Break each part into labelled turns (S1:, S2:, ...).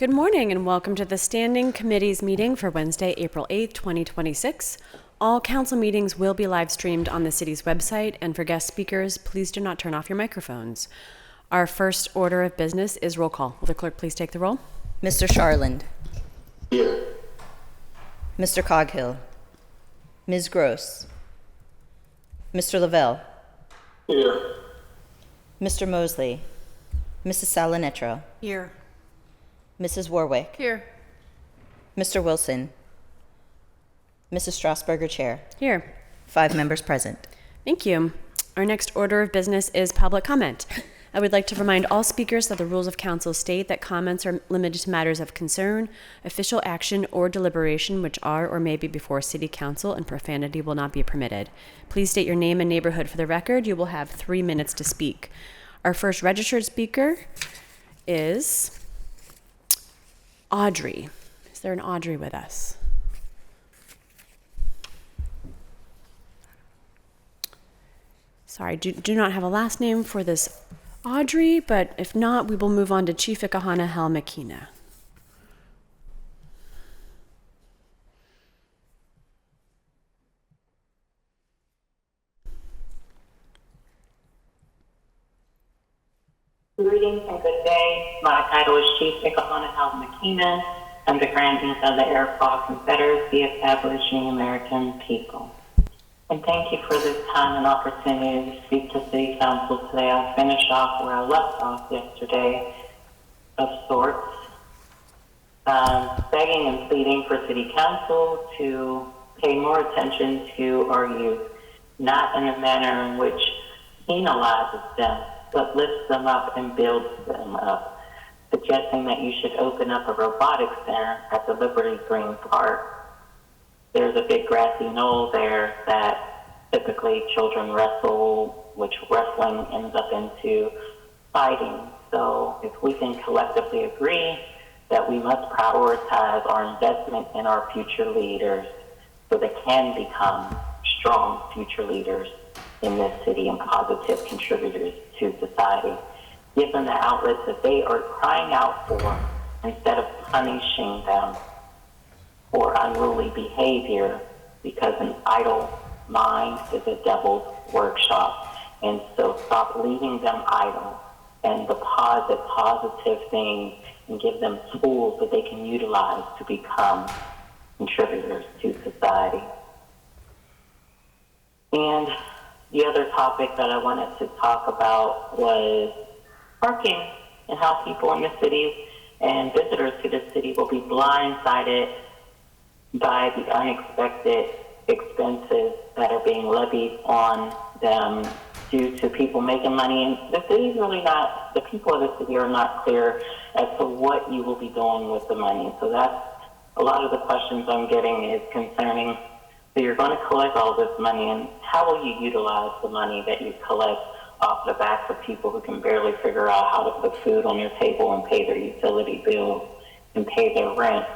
S1: Good morning and welcome to the Standing Committees meeting for Wednesday, April 8th, 2026. All council meetings will be live streamed on the city's website, and for guest speakers, please do not turn off your microphones. Our first order of business is roll call. Will the clerk please take the roll?
S2: Mr. Sharland.
S3: Here.
S2: Mr. Coghill. Ms. Gross. Mr. Lavelle.
S3: Here.
S2: Mr. Mosley. Mrs. Salinetro.
S4: Here.
S2: Mrs. Warwick.
S4: Here.
S2: Mr. Wilson. Mrs. Strasburger, Chair.
S1: Here.
S2: 5 members present.
S1: Thank you. Our next order of business is public comment. I would like to remind all speakers that the rules of council state that comments are limited to matters of concern, official action, or deliberation which are or may be before City Council, and profanity will not be permitted. Please state your name and neighborhood for the record. You will have 3 minutes to speak. Our first registered speaker is Audrey. Is there an Audrey with us? Sorry, do not have a last name for this Audrey, but if not, we will move on to Chief Ikahana Hel Makina.
S5: Greetings and good day. My title is Chief Ikahana Hel Makina. I'm the Grand Niece of the Iroquois Confederacy, establishing American people. And thank you for this time and opportunity to speak to City Council today. I'll finish off where I left off yesterday, of sorts, begging and pleading for City Council to pay more attention to our youth, not in a manner in which penalizes them, but lifts them up and builds them up, suggesting that you should open up a robotics center at the Liberty Green Park. There's a big grassy knoll there that typically children wrestle, which wrestling ends up into fighting. So if we can collectively agree that we must prioritize our investment in our future leaders so they can become strong future leaders in this city and positive contributors to society. Give them the outlets that they are crying out for instead of punishing them for unruly behavior, because an idle mind is a devil's workshop. And so stop leaving them idle and deposit positive things and give them tools that they can utilize to become contributors to society. And the other topic that I wanted to talk about was parking and how people in the city and visitors to the city will be blindsided by the unexpected expenses that are being levied on them due to people making money. And the city's really not, the people of the city are not clear as to what you will be doing with the money. So that's a lot of the questions I'm getting is concerning, so you're going to collect all this money, and how will you utilize the money that you collect off the backs of people who can barely figure out how to put food on their table and pay their utility bills and pay their rent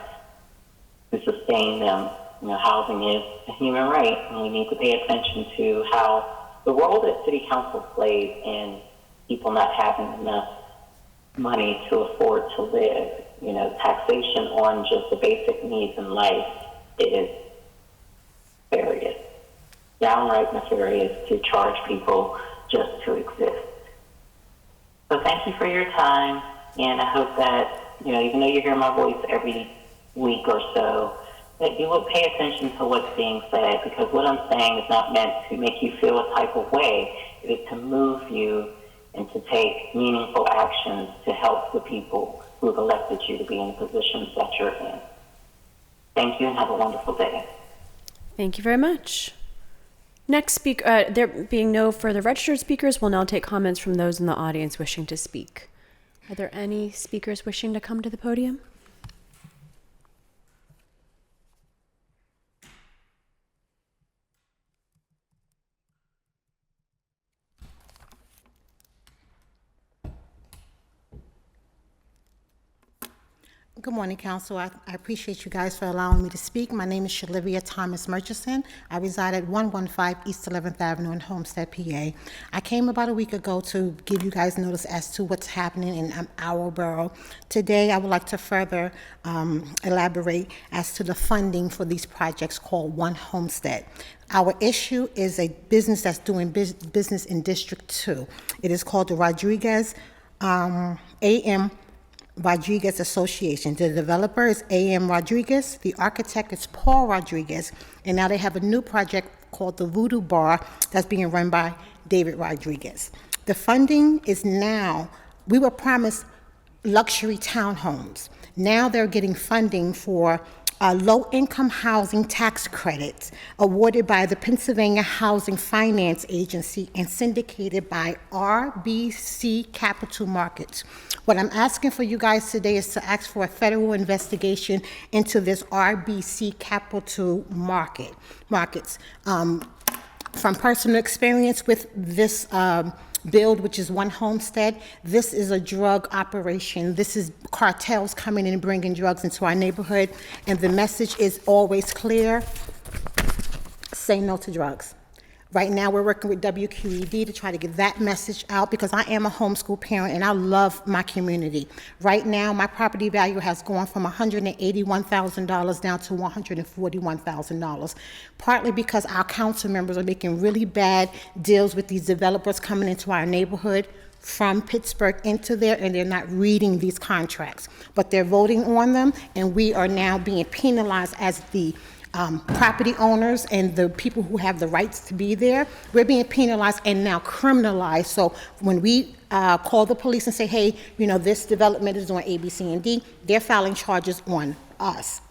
S5: to sustain them? You know, housing is a human right, and we need to pay attention to how the role that City Council plays in people not having enough money to afford to live. You know, taxation on just the basic needs in life is nefarious, downright nefarious to charge people just to exist. So thank you for your time, and I hope that, you know, even though you hear my voice every week or so, that you will pay attention to what's being said, because what I'm saying is not meant to make you feel a type of way. It is to move you and to take meaningful actions to help the people who have elected you to be in the positions that you're in. Thank you and have a wonderful day.
S1: Thank you very much. Next speaker, there being no further registered speakers, we'll now take comments from those in the audience wishing to speak. Are there any speakers wishing to come to the podium?
S4: Good morning, Council. I appreciate you guys for allowing me to speak. My name is Shalivia Thomas Murchison. I reside at 115 East 11th Avenue in Homestead, PA. I came about a week ago to give you guys notice as to what's happening in our borough. Today, I would like to further elaborate as to the funding for these projects called One Homestead. Our issue is a business that's doing business in District 2. It is called the Rodriguez AM Rodriguez Association. The developer is A.M. Rodriguez, the architect is Paul Rodriguez, and now they have a new project called the Voodoo Bar that's being run by David Rodriguez. The funding is now, we were promised luxury townhomes. Now they're getting funding for low-income housing tax credits awarded by the Pennsylvania Housing Finance Agency and syndicated by RBC Capital Markets. What I'm asking for you guys today is to ask for a federal investigation into this RBC Capital Markets. From personal experience with this build, which is One Homestead, this is a drug operation. This is cartels coming in and bringing drugs into our neighborhood, and the message is always clear: say no to drugs. Right now, we're working with WQED to try to get that message out, because I am a homeschool parent and I love my community. Right now, my property value has gone from $181,000 down to $141,000, partly because our council members are making really bad deals with these developers coming into our neighborhood from Pittsburgh into there, and they're not reading these contracts, but they're voting on them, and we are now being penalized as the property owners and the people who have the rights to be there. We're being penalized and now criminalized. So when we call the police and say, hey, you know, this development is doing A, B, C, and D, they're filing charges on us.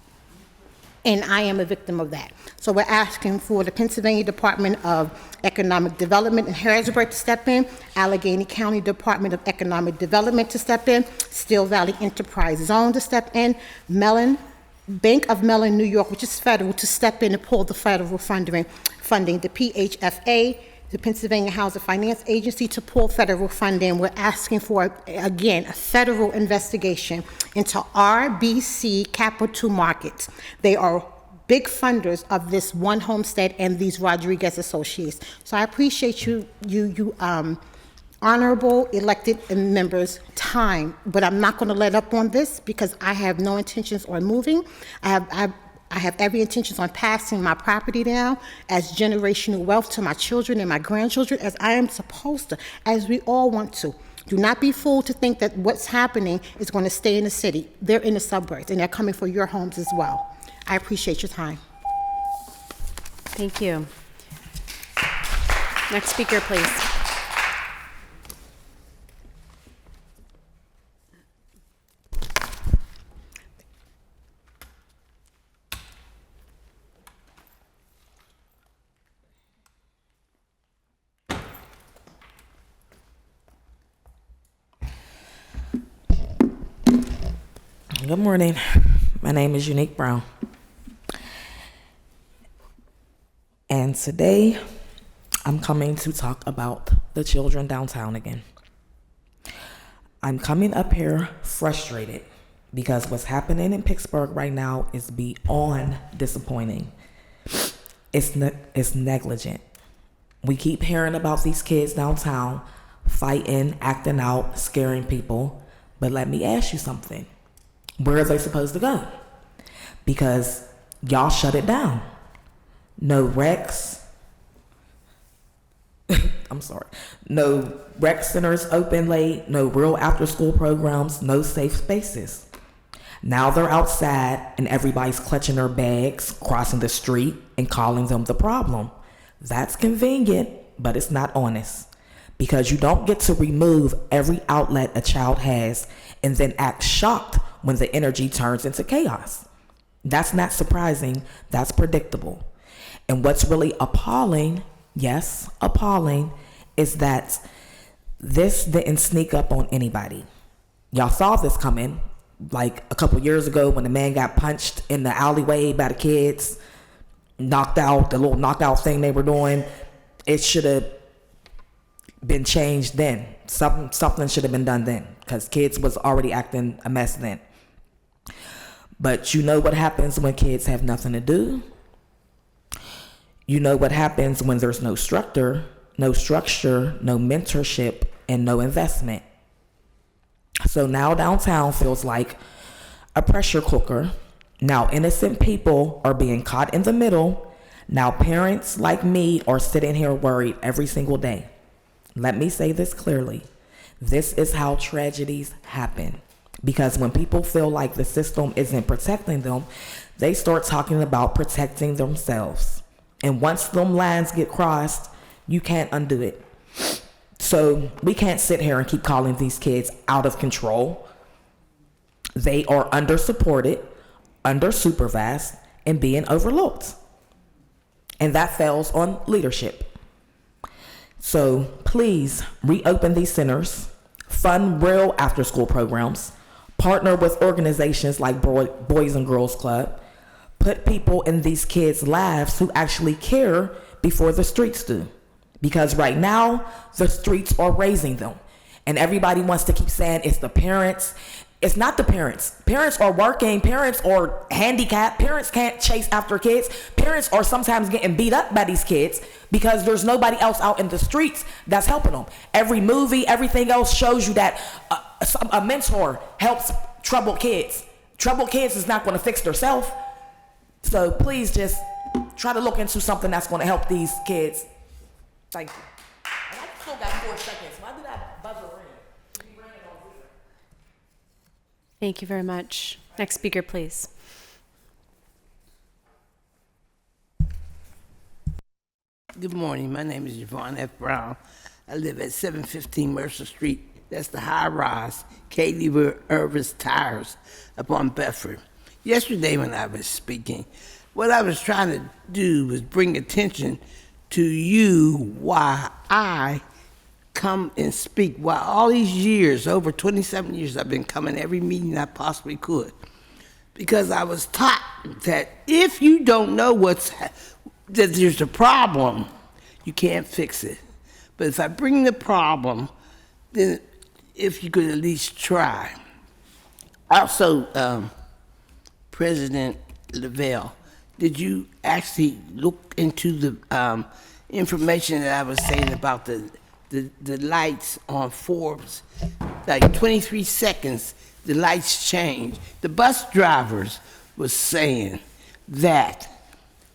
S4: And I am a victim of that. So we're asking for the Pennsylvania Department of Economic Development in Harrisburg to step in, Allegheny County Department of Economic Development to step in, Steel Valley Enterprise Zone to step in, Bank of Mellon, New York, which is federal, to step in and pull the federal funding, the PHFA, the Pennsylvania Housing Finance Agency, to pull federal funding. We're asking for, again, a federal investigation into RBC Capital Markets. They are big funders of this One Homestead and these Rodriguez Associates. So I appreciate you honorable elected members' time, but I'm not going to let up on this, because I have no intentions on moving. I have every intention on passing my property down as generational wealth to my children and my grandchildren, as I am supposed to, as we all want to. Do not be fooled to think that what's happening is going to stay in the city. They're in the suburbs, and they're coming for your homes as well. I appreciate your time.
S1: Thank you. Next speaker, please.
S6: Good morning. My name is Unique Brown. And today I'm coming to talk about the children downtown again. I'm coming up here frustrated because what's happening in Pittsburgh right now is beyond disappointing. It's negligent. We keep hearing about these kids downtown fighting, acting out, scaring people. But let me ask you something. Where are they supposed to go? Because y'all shut it down. No recs. I'm sorry. No rec centers open late. No real after-school programs. No safe spaces. Now they're outside and everybody's clutching their bags, crossing the street, and calling them the problem. That's convenient, but it's not honest. Because you don't get to remove every outlet a child has and then act shocked when the energy turns into chaos. That's not surprising, that's predictable. And what's really appalling, yes, appalling, is that this didn't sneak up on anybody. Y'all saw this coming, like a couple years ago when the man got punched in the alleyway by the kids, knocked out, the little knockout thing they were doing. It should have been changed then. Something should have been done then, because kids was already acting a mess then. But you know what happens when kids have nothing to do? You know what happens when there's no structure, no mentorship, and no investment. So now downtown feels like a pressure cooker. Now innocent people are being caught in the middle. Now parents like me are sitting here worried every single day. Let me say this clearly. This is how tragedies happen. Because when people feel like the system isn't protecting them, they start talking about protecting themselves. And once them lines get crossed, you can't undo it. So we can't sit here and keep calling these kids out of control. They are under-supported, under-supervised, and being overlooked. And that falls on leadership. So please reopen these centers, fund real after-school programs, partner with organizations like Boys and Girls Club, put people in these kids' lives who actually care before the streets do. Because right now, the streets are raising them. And everybody wants to keep saying it's the parents. It's not the parents. Parents are working. Parents are handicapped. Parents can't chase after kids. Parents are sometimes getting beat up by these kids because there's nobody else out in the streets that's helping them. Every movie, everything else shows you that a mentor helps troubled kids. Troubled kids is not going to fix themselves. So please just try to look into something that's going to help these kids. Thank you. And I still got 4 seconds. Why did that buzzer ring?
S1: Thank you very much. Next speaker, please.
S7: Good morning. My name is Yvonne F. Brown. I live at 715 Mercer Street. That's the high-rise Katie Irvis Tires up on Bedford. Yesterday when I was speaking, what I was trying to do was bring attention to you why I come and speak. Why all these years, over 27 years, I've been coming every meeting I possibly could. Because I was taught that if you don't know that there's a problem, you can't fix it. But if I bring the problem, then if you could at least try. Also, President Lavelle, did you actually look into the information that I was saying about the lights on Forbes? Like 23 seconds, the lights change. The bus drivers was saying that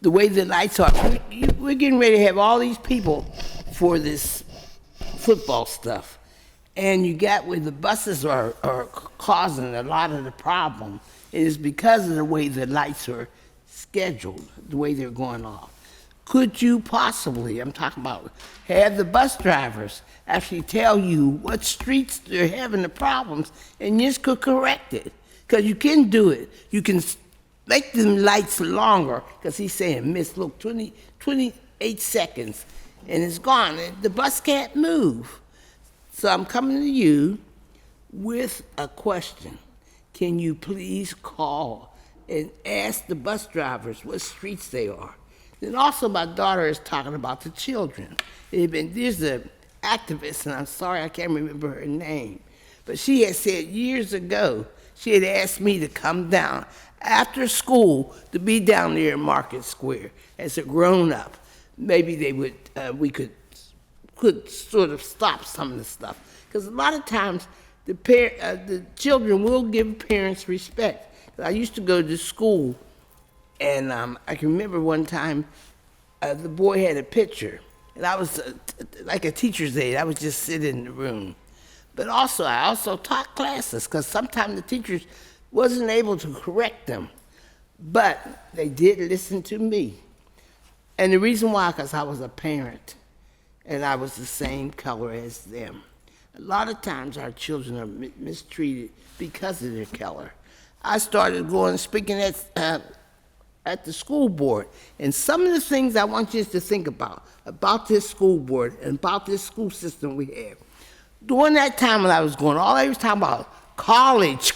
S7: the way the lights are, we're getting ready to have all these people for this football stuff. And you got where the buses are causing a lot of the problem. It is because of the way the lights are scheduled, the way they're going off. Could you possibly, I'm talking about, have the bus drivers actually tell you what streets they're having the problems and you just could correct it? Because you can do it. You can make them lights longer, because he's saying, miss, look, 28 seconds, and it's gone. The bus can't move. So I'm coming to you with a question. Can you please call and ask the bus drivers what streets they are? Then also my daughter is talking about the children. There's an activist, and I'm sorry I can't remember her name, but she had said years ago, she had asked me to come down after school to be down there in Market Square as a grown-up. Maybe they would, we could sort of stop some of the stuff. Because a lot of times the children will give parents respect. I used to go to school, and I can remember one time the boy had a picture, and I was like a teacher's aide. I was just sitting in the room. But also, I also taught classes, because sometimes the teachers wasn't able to correct them. But they did listen to me. And the reason why, because I was a parent, and I was the same color as them. A lot of times our children are mistreated because of their color. I started going speaking at the school board, and some of the things I want you to think about this school board and about this school system we have. During that time when I was going, all I was talking about college,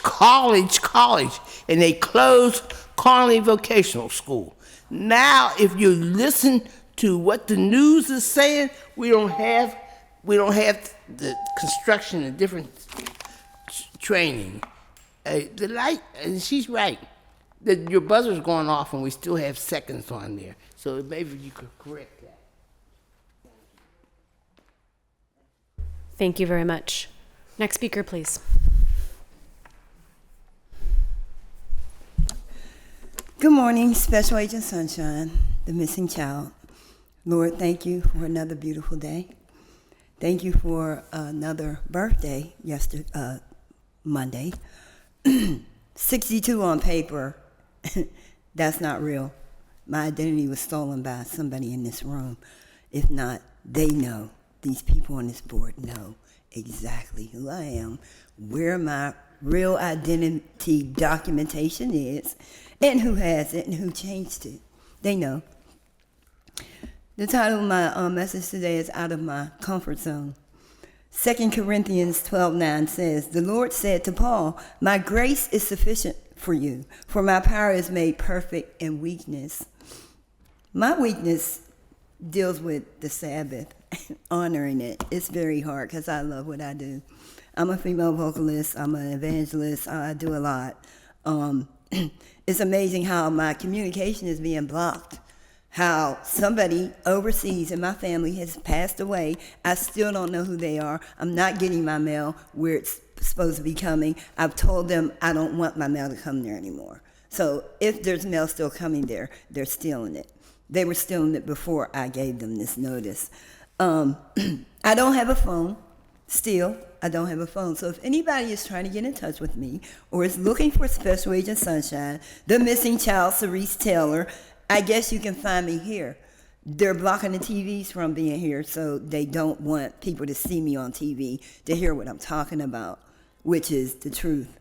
S7: and they closed Carney Vocational School. Now, if you listen to what the news is saying, we don't have the construction and different training. The light, and she's right. Your buzzer's going off and we still have seconds on there. So maybe you could correct that.
S1: Thank you very much. Next speaker, please.
S8: Good morning, Special Agent Sunshine, the missing child. Lord, thank you for another beautiful day. Thank you for another birthday Monday. 62 on paper, that's not real. My identity was stolen by somebody in this room. If not, they know. These people on this board know exactly who I am, where my real identity documentation is, and who has it and who changed it. They know. The title of my message today is Out of My Comfort Zone. 2 Corinthians 12:9 says, "The Lord said to Paul, my grace is sufficient for you, for my power is made perfect in weakness." My weakness deals with the Sabbath, honoring it. It's very hard because I love what I do. I'm a female vocalist. I'm an evangelist. I do a lot. It's amazing how my communication is being blocked. How somebody overseas in my family has passed away. I still don't know who they are. I'm not getting my mail where it's supposed to be coming. I've told them I don't want my mail to come there anymore. So if there's mail still coming there, they're stealing it. They were stealing it before I gave them this notice. I don't have a phone. Still, I don't have a phone. So if anybody is trying to get in touch with me or is looking for Special Agent Sunshine, the missing child, Cerise Taylor, I guess you can find me here. They're blocking the TVs from being here, so they don't want people to see me on TV to hear what I'm talking about, which is the truth.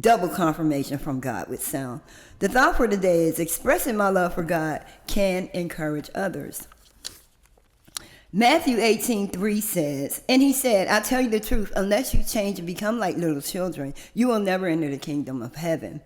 S8: Double confirmation from God with sound. The thought for today is expressing my love for God can encourage others. Matthew 18:3 says, "And he said, I tell you the truth, unless you change and become like little children, you will never enter the kingdom of heaven."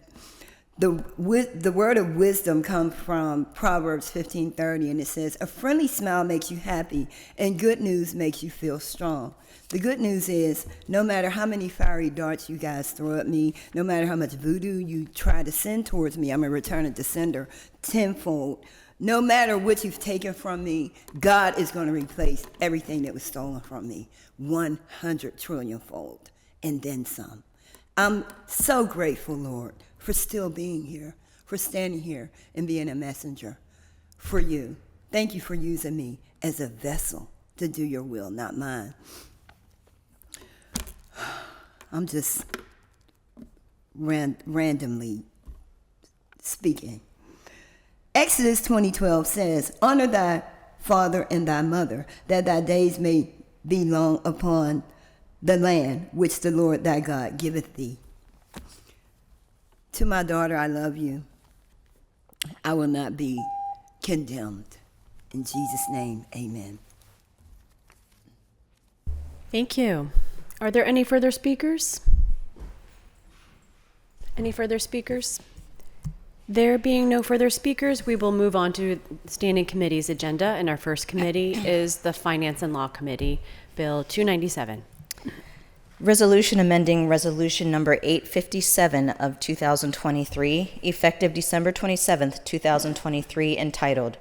S8: The word of wisdom comes from Proverbs 15:30, and it says, "A friendly smile makes you happy, and good news makes you feel strong." The good news is, no matter how many fiery darts you guys throw at me, no matter how much voodoo you try to send towards me, I'm a return to sender tenfold. No matter what you've taken from me, God is going to replace everything that was stolen from me 100 trillion-fold, and then some. I'm so grateful, Lord, for still being here, for standing here and being a messenger for you. Thank you for using me as a vessel to do your will, not mine. I'm just randomly speaking. Exodus 20:12 says, "Honor thy father and thy mother, that thy days may be long upon the land which the Lord thy God giveth thee." To my daughter, I love you. I will not be condemned. In Jesus' name, amen.
S1: Thank you. Are there any further speakers? Any further speakers? There being no further speakers, we will move on to standing committee's agenda, and our first committee is the Finance and Law Committee, Bill 297.
S2: Resolution amending Resolution Number 857 of 2023, effective December 27th, 2023, entitled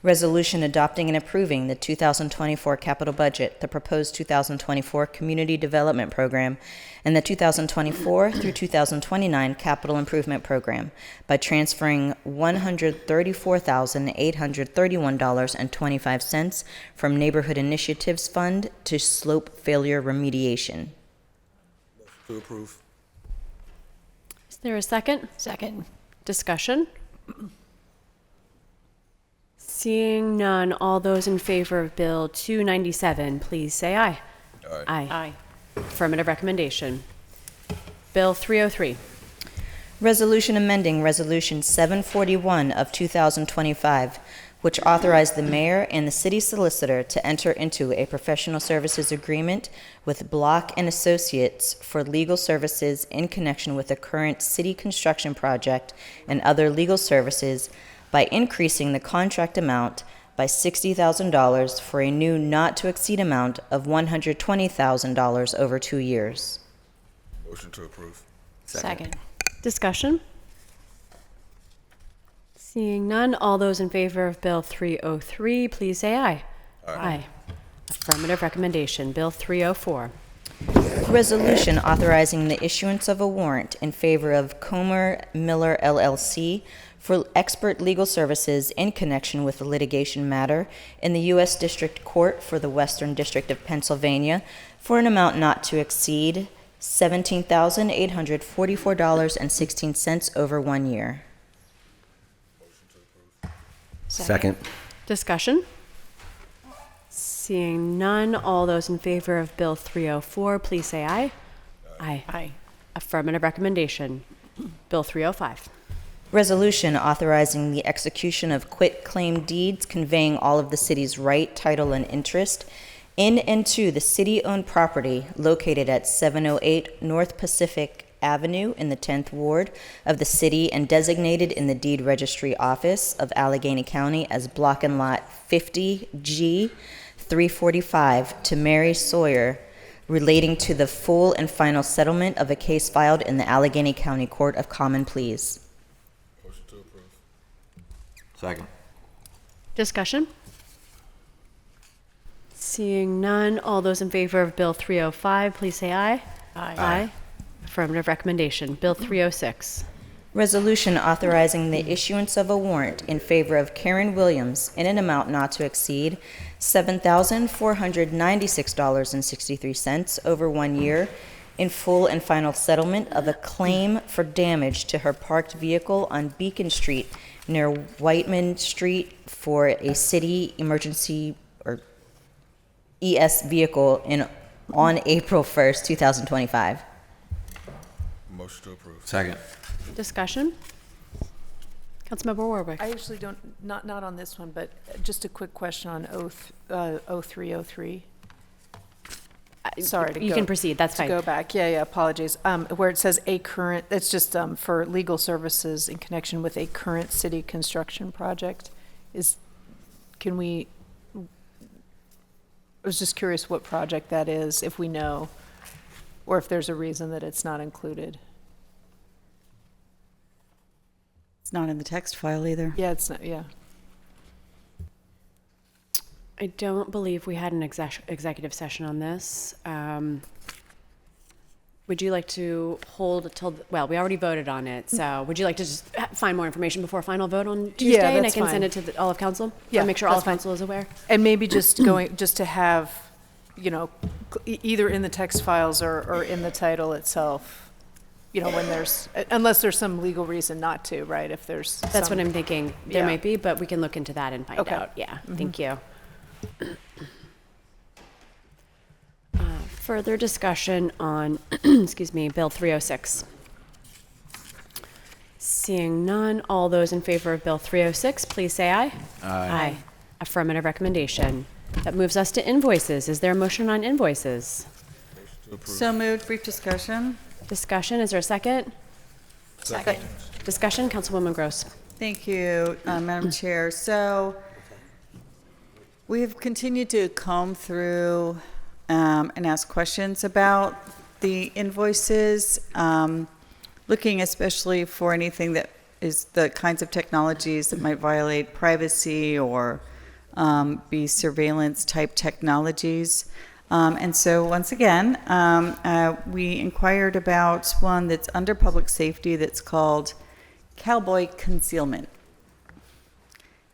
S2: Resolution Adopting and Approving the 2024 Capital Budget, the proposed 2024 Community Development Program, and the 2024 through 2029 Capital Improvement Program by transferring $134,831.25 from Neighborhood Initiatives Fund to Slope Failure Remediation.
S9: To approve.
S1: Is there a second?
S10: Second.
S1: Discussion? Seeing none, all those in favor of Bill 297, please say aye.
S9: Aye.
S1: Aye. Affirmative recommendation. Bill 303.
S2: Resolution amending Resolution 741 of 2025, which authorized the mayor and the city solicitor to enter into a professional services agreement with Block and Associates for legal services in connection with the current city construction project and other legal services by increasing the contract amount by $60,000 for a new not-to-exceed amount of $120,000 over 2 years.
S9: Motion to approve.
S10: Second.
S1: Discussion? Seeing none, all those in favor of Bill 303, please say aye. Aye. Affirmative recommendation. Bill 304.
S2: Resolution authorizing the issuance of a warrant in favor of Comer Miller LLC for expert legal services in connection with a litigation matter in the U.S. District Court for the Western District of Pennsylvania for an amount not to exceed $17,844.16 over 1 year.
S10: Second.
S1: Discussion? Seeing none, all those in favor of Bill 304, please say aye. Aye. Aye. Affirmative recommendation. Bill 305.
S2: Resolution authorizing the execution of quitclaim deeds conveying all of the city's right, title, and interest in and to the city-owned property located at 708 North Pacific Avenue in the 10th Ward of the city and designated in the Deed Registry Office of Allegheny County as Block and Lot 50G 345 to Mary Sawyer relating to the full and final settlement of a case filed in the Allegheny County Court of Common Pleas.
S9: Motion to approve.
S10: Second.
S1: Discussion? Seeing none, all those in favor of Bill 305, please say aye. Aye. Affirmative recommendation. Bill 306.
S2: Resolution authorizing the issuance of a warrant in favor of Karen Williams in an amount not to exceed $7,496.63 over 1 year in full and final settlement of a claim for damage to her parked vehicle on Beacon Street near Whiteman Street for a city emergency or ES vehicle on April 1st, 2025.
S9: Motion to approve.
S10: Second.
S1: Discussion? Councilmember Warwick.
S11: I actually don't, not on this one, but just a quick question on 0303. Sorry to
S1: You
S11: go-
S1: can proceed, that's
S11: to
S1: fine.
S11: go back, yeah, apologies. Where it says a current, it's just for legal services in connection with a current city construction project. I was just curious what project that is, if we know, or if there's a reason that it's not included.
S12: It's not in the text file either.
S11: Yeah, it's not, yeah.
S1: I don't believe we had an executive session on this. Would you like to hold till, well, we already voted on it, so would you like to just find more information before final vote on Tuesday?
S11: Yeah,
S1: And I
S11: that's
S1: can
S11: fine.
S1: send it to all of council?
S11: Yeah,
S1: Or make sure all
S11: that's
S1: of
S11: fine.
S1: council is aware?
S11: And maybe just just to have, either in the text files or in the title itself, when there's, unless there's some legal reason not to, right? If there's
S1: That's what I'm thinking. There
S11: Yeah.
S1: might be, but we can look into that and find
S11: Okay.
S1: out. Yeah, thank you. Further discussion on, excuse me, Bill 306. Seeing none, all those in favor of Bill 306, please say aye. Aye. Affirmative recommendation. That moves us to invoices. Is there a motion on invoices?
S12: So moved. Brief discussion.
S1: Discussion, is there a second?
S9: Second.
S1: Discussion, Councilwoman Gross.
S12: Thank you, Madam Chair. So we've continued to comb through and ask questions about the invoices, looking especially for anything that is the kinds of technologies that might violate privacy or be surveillance type technologies. And so once again, we inquired about one that's under public safety that's called Cowboy Concealment.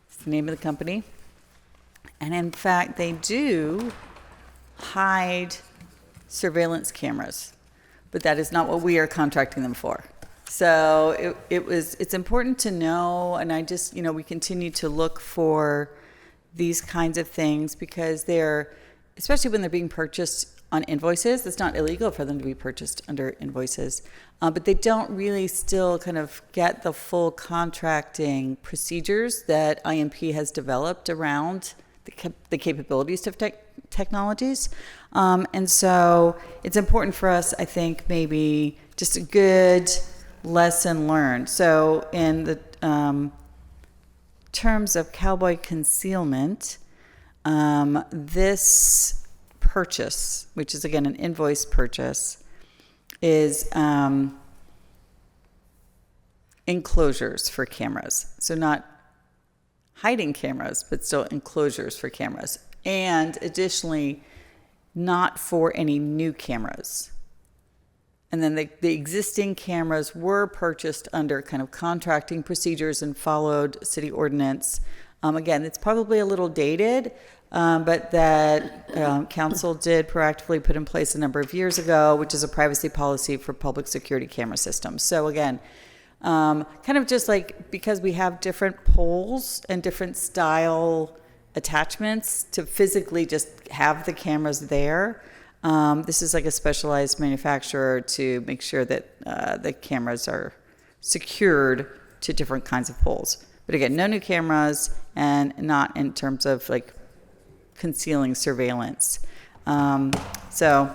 S12: It's the name of the company. And in fact, they do hide surveillance cameras, but that is not what we are contracting them for. So it's important to know, and I just, we continue to look for these kinds of things because they're, especially when they're being purchased on invoices, it's not illegal for them to be purchased under invoices, but they don't really still kind of get the full contracting procedures that IMP has developed around the capabilities of technologies. And so it's important for us, I think, maybe just a good lesson learned. So in the terms of Cowboy Concealment, this purchase, which is again an invoice purchase, is enclosures for cameras. So not hiding cameras, but still enclosures for cameras. And additionally, not for any new cameras. And then the existing cameras were purchased under kind of contracting procedures and followed city ordinance. Again, it's probably a little dated, but that council did proactively put in place a number of years ago, which is a privacy policy for public security camera systems. So again, kind of just like because we have different poles and different style attachments to physically just have the cameras there. This is like a specialized manufacturer to make sure that the cameras are secured to different kinds of poles. But again, no new cameras and not in terms of like concealing surveillance. So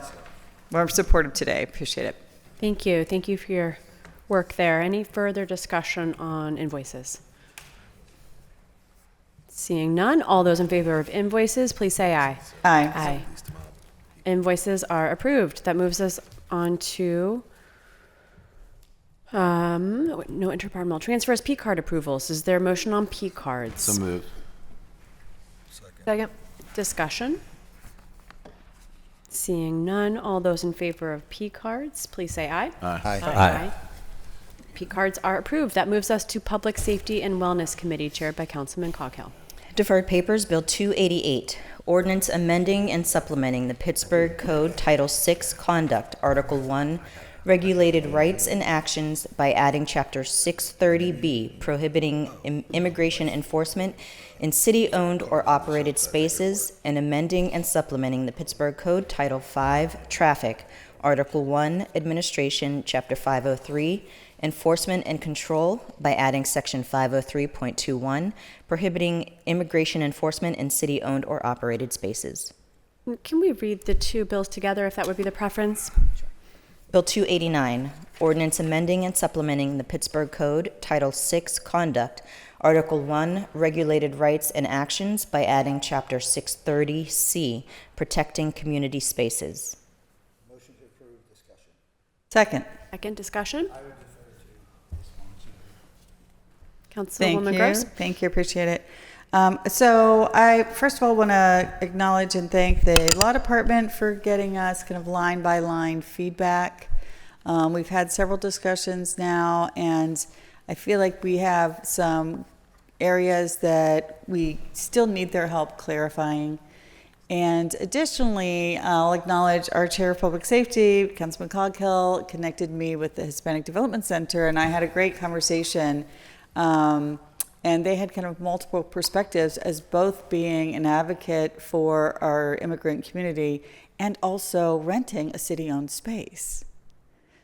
S12: we're supportive today. Appreciate it.
S1: Thank you. Thank you for your work there. Any further discussion on invoices? Seeing none, all those in favor of invoices, please say aye.
S12: Aye.
S1: Aye. Invoices are approved. That moves us on to no interdepartmental transfers, P card approvals. Is there a motion on P cards?
S10: So moved.
S11: Second.
S1: Discussion. Seeing none, all those in favor of P cards, please say aye.
S10: Aye.
S1: Aye. P cards are approved. That moves us to Public Safety and Wellness Committee, chaired by Councilman Coghill.
S2: Deferred papers, Bill 288, ordinance amending and supplementing the Pittsburgh Code Title VI Conduct, Article 1, regulated rights and actions by adding Chapter 630B, prohibiting immigration enforcement in city-owned or operated spaces, and amending and supplementing the Pittsburgh Code Title V, Traffic, Article 1, Administration, Chapter 503, Enforcement and Control by adding Section 503.21, prohibiting immigration enforcement in city-owned or operated spaces.
S1: Can we read the two bills together, if that would be the preference?
S2: Bill 289, ordinance amending and supplementing the Pittsburgh Code, Title VI Conduct, Article 1, Regulated Rights and Actions by adding Chapter 630C, Protecting Community Spaces.
S12: Second.
S1: Second discussion?
S12: Thank
S1: Councilwoman
S12: you.
S1: Gross?
S12: Thank you. Appreciate it. So I, first of all, want to acknowledge and thank the Law Department for getting us kind of line by line feedback. We've had several discussions now, and I feel like we have some areas that we still need their help clarifying. And additionally, I'll acknowledge our Chair of Public Safety, Councilman Coghill, connected me with the Hispanic Development Center, and I had a great conversation. And they had kind of multiple perspectives as both being an advocate for our immigrant community and also renting a city-owned space.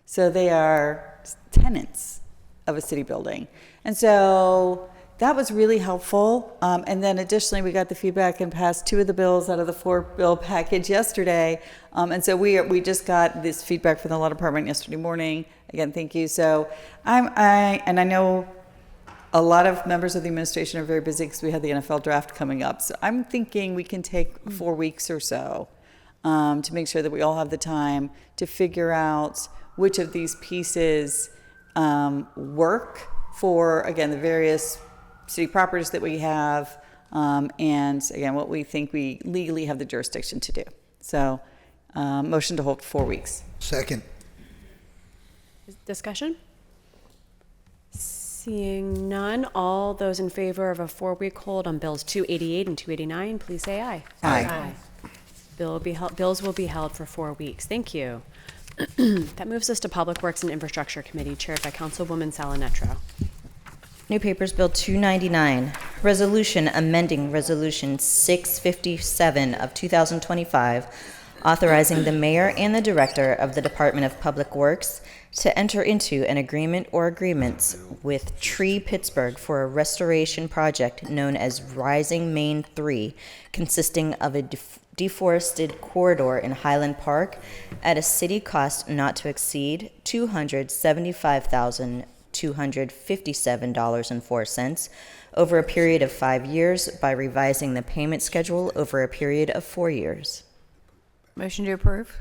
S12: So they are tenants of a city building. And so that was really helpful. And then additionally, we got the feedback and passed 2 of the bills out of the 4-bill package yesterday. And so we just got this feedback from the Law Department yesterday morning. Again, thank you. So I know a lot of members of the administration are very busy because we have the NFL draft coming up. So I'm thinking we can take 4 weeks or so to make sure that we all have the time to figure out which of these pieces work for, again, the various city properties that we have, and again, what we think we legally have the jurisdiction to do. So motion to hold 4 weeks.
S9: Second.
S1: Discussion? Seeing none, all those in favor of a 4-week hold on Bills 288 and 289, please say aye.
S12: Aye.
S1: Bills will be held for 4 weeks. Thank you. That moves us to Public Works and Infrastructure Committee, chaired by Councilwoman Salinetro.
S2: New papers, Bill 299, resolution amending Resolution 657 of 2025, authorizing the mayor and the director of the Department of Public Works to enter into an agreement or agreements with Tree Pittsburgh for a restoration project known as Rising Main 3, consisting of a deforested corridor in Highland Park at a city cost not to exceed $275,257.04 over a period of 5 years by revising the payment schedule over a period of 4 years.
S11: Motion to approve?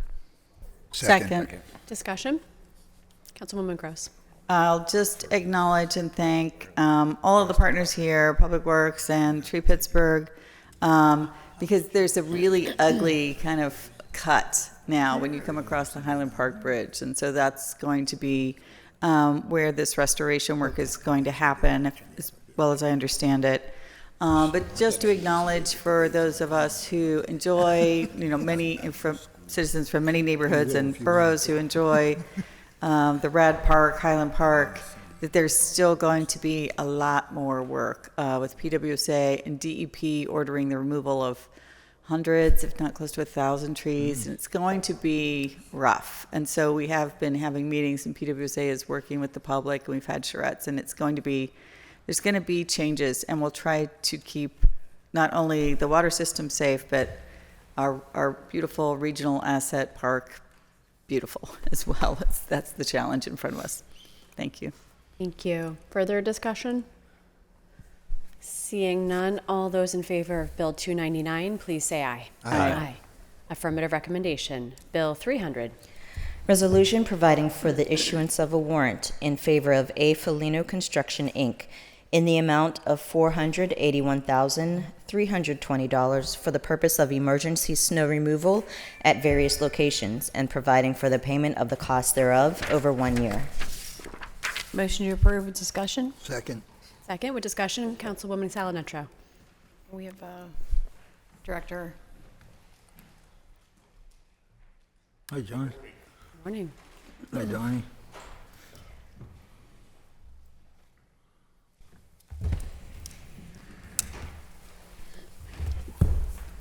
S12: Second.
S1: Discussion? Councilwoman Gross.
S12: I'll just acknowledge and thank all of the partners here, Public Works and Tree Pittsburgh, because there's a really ugly kind of cut now when you come across the Highland Park Bridge. And so that's going to be where this restoration work is going to happen, as well as I understand it. But just to acknowledge for those of us who enjoy, citizens from many neighborhoods and boroughs who enjoy the Rad Park, Highland Park, that there's still going to be a lot more work with PWSA and DEP ordering the removal of hundreds, if not close to 1,000 trees, and it's going to be rough. And so we have been having meetings, and PWSA is working with the public, and we've had charrettes, and there's going to be changes, and we'll try to keep not only the water system safe, but our beautiful regional asset park beautiful as well. That's the challenge in front of us. Thank you.
S1: Thank you. Further discussion? Seeing none, all those in favor of Bill 299, please say aye.
S10: Aye.
S1: Affirmative recommendation. Bill 300.
S2: Resolution providing for the issuance of a warrant in favor of A. Felino Construction, Inc. in the amount of $481,320 for the purpose of emergency snow removal at various locations and providing for the payment of the cost thereof over 1 year.
S1: Motion to approve with discussion?
S10: Second.
S1: Second with discussion, Councilwoman Salinetro.
S11: We have Director.
S10: Hi, John.
S1: Morning.
S10: Hi, Donnie.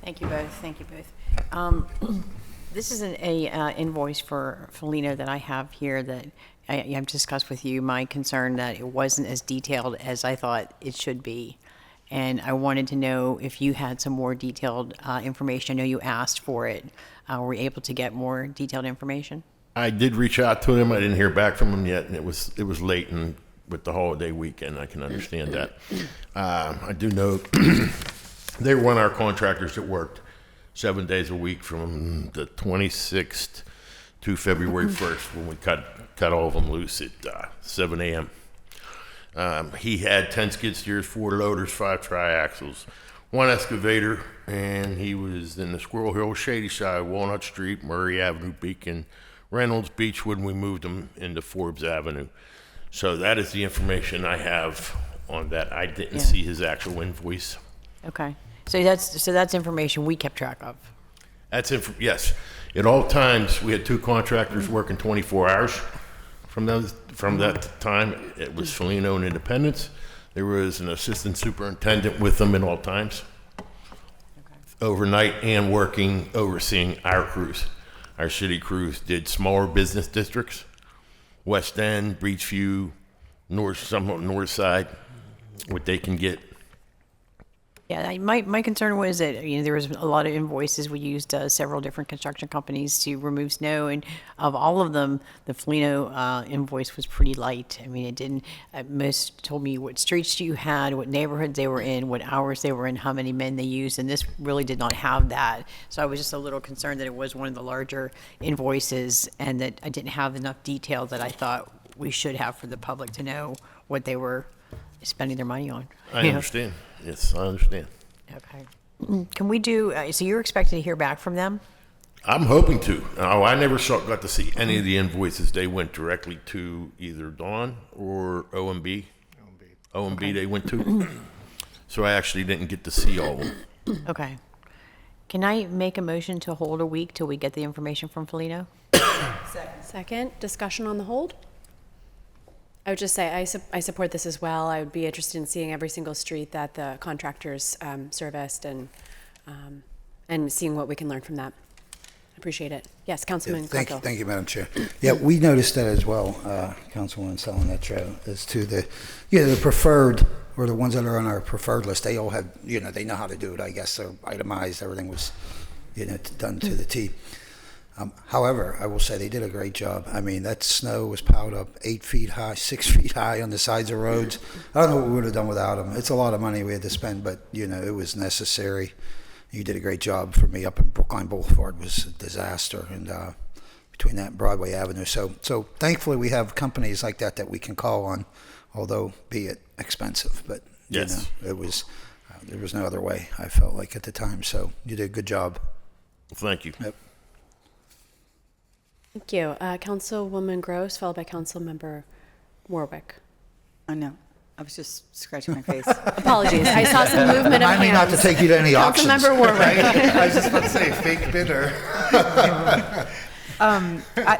S13: Thank you both. Thank you both. This is an invoice for Felino that I have here that I've discussed with you. My concern that it wasn't as detailed as I thought it should be, and I wanted to know if you had some more detailed information. I know you asked for it. Were we able to get more detailed information?
S14: I did reach out to him. I didn't hear back from him yet, and it was late and with the holiday weekend. I can understand that. I do know. They were one of our contractors that worked 7 days a week from the 26th to February 1st when we cut all of them loose at 7 a.m. He had 10 skid steers, 4 loaders, 5 triaxles, 1 excavator, and he was in the Squirrel Hill, Shady Side, Walnut Street, Murray Avenue, Beacon, Reynolds, Beechwood, and we moved him into Forbes Avenue. So that is the information I have on that. I didn't see his actual invoice.
S13: Okay. So that's information we kept track of.
S14: Yes. At all times, we had 2 contractors working 24 hours. From that time, it was Felino and Independence. There was an assistant superintendent with them at all times, overnight and working, overseeing our crews. Our city crews did smaller business districts, West End, Beachview, somewhat north side, what they can get.
S13: Yeah, my concern was that there was a lot of invoices. We used several different construction companies to remove snow, and of all of them, the Felino invoice was pretty light. I mean, it didn't. Most told me what streets you had, what neighborhoods they were in, what hours they were in, how many men they used, and this really did not have that. So I was just a little concerned that it was one of the larger invoices, and that I didn't have enough detail that I thought we should have for the public to know what they were spending their money on.
S14: I understand. Yes, I understand.
S13: Okay. Can we do, so you're expecting to hear back from them?
S14: I'm hoping to. I never got to see any of the invoices. They went directly to either Dawn or OMB. OMB they went to. So I actually didn't get to see all of them.
S13: Okay. Can I make a motion to hold a week till we get the information from Felino?
S1: Second, discussion on the hold? I would just say I support this as well. I would be interested in seeing every single street that the contractors serviced and seeing what we can learn from that. I appreciate it. Yes, Councilman Cockrell.
S15: Thank you, Madam Chair. Yeah, we noticed that as well, Councilwoman Salinetro, as to the preferred, or the ones that are on our preferred list. They all have, they know how to do it, I guess, so itemized, everything was, done to the T. However, I will say they did a great job. I mean, that snow was piled up 8 feet high, 6 feet high on the sides of roads. I don't know what we would have done without them. It's a lot of money we had to spend, but, it was necessary. You did a great job for me up in Brookline Boulevard. It was a disaster. And between that and Broadway Avenue. So thankfully we have companies like that we can call on, although be it expensive. But
S14: Yes.
S15: it was there was no other way, I felt like at the time. So you did a good job.
S14: Thank you.
S15: Yep.
S1: Thank you. Councilwoman Gross, followed by Councilmember Warwick.
S12: I know. I was just scratching my face.
S1: Apologies. I saw some movement of
S15: Remind me not to
S1: hands.
S15: take you to any auctions.
S1: Councilmember Warwick.
S9: I was just about to say, fake bidder.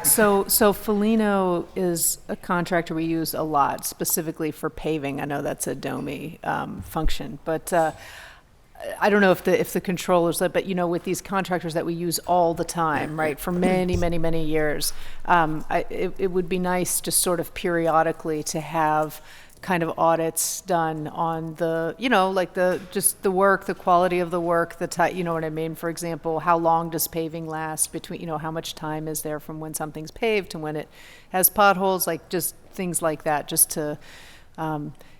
S11: So Felino is a contractor we use a lot, specifically for paving. I know that's a DOMI function, but I don't know if the controllers, but with these contractors that we use all the time, right, for many, many, many years, it would be nice just sort of periodically to have kind of audits done on the, like the work, the quality of the work, the type, you know what I mean? For example, how long does paving last between, how much time is there from when something's paved to when it has potholes, like just things like that, just to,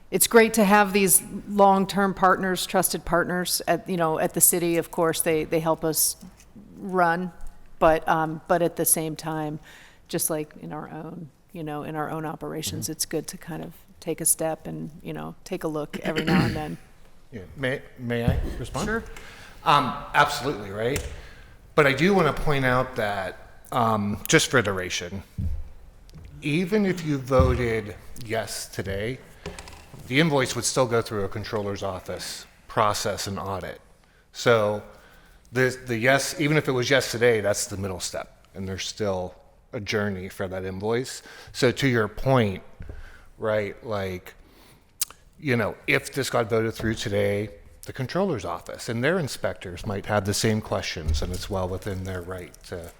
S11: it's great to have these long-term partners, trusted partners at the city. Of course, they help us run, but at the same time, just like in our own, in our own operations, it's good to kind of take a step and, take a look every now and then.
S16: Yeah. May I respond?
S11: Sure.
S16: Absolutely, right? But I do want to point out that, just for iteration, even if you voted yes today, the invoice would still go through a controller's office process and audit. So the yes, even if it was yes today, that's the middle step, and there's still a journey for that invoice. So to your point, right, like, if this got voted through today, the controller's office and their inspectors might have the same questions, and it's well within their right to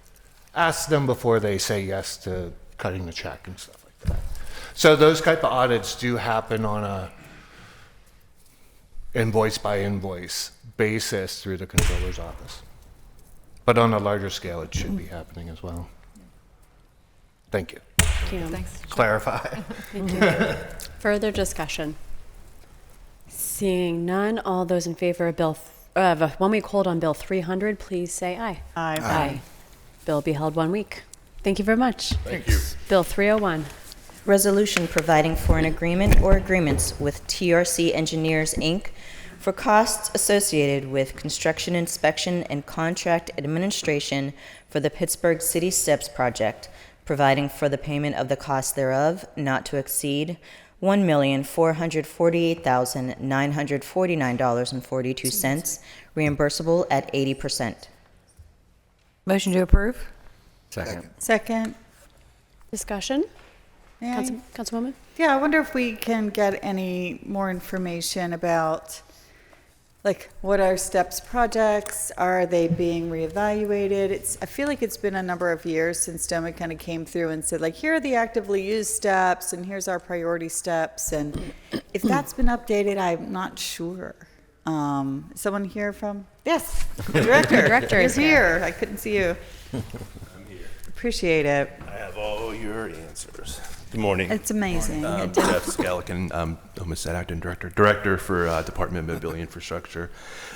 S16: ask them before they say yes to cutting the check and stuff like that. So those type of audits do happen on a invoice by invoice basis through the controller's office. But on a larger scale, it should be happening as well. Thank you.
S1: Thank you.
S11: Thanks.
S16: Clarify.
S1: Thank you. Further discussion? Seeing none, all those in favor of a 1-week hold on Bill 300, please say aye.
S12: Aye.
S1: Aye. Bill be held 1 week. Thank you very much.
S14: Thank you.
S1: Bill 301.
S2: Resolution providing for an agreement or agreements with TRC Engineers, Inc. for costs associated with construction inspection and contract administration for the Pittsburgh City Steps project, providing for the payment of the cost thereof not to exceed $1,448,949.42, reimbursable at 80%.
S13: Motion to approve?
S12: Second.
S1: Discussion?
S12: May I?
S1: Councilwoman?
S12: Yeah, I wonder if we can get any more information about, like, what are STEPS projects? Are they being reevaluated? I feel like it's been a number of years since DOMA kind of came through and said, like, here are the actively used steps, and here's our priority steps. And if that's been updated, I'm not sure. Someone here from? Yes, Director.
S1: Director is
S12: You're here. I couldn't see you.
S17: I'm here.
S12: Appreciate it.
S17: I have all your answers. Good morning.
S12: It's amazing.
S17: Jeff Scallican, almost said acting director for Department of Mobility Infrastructure.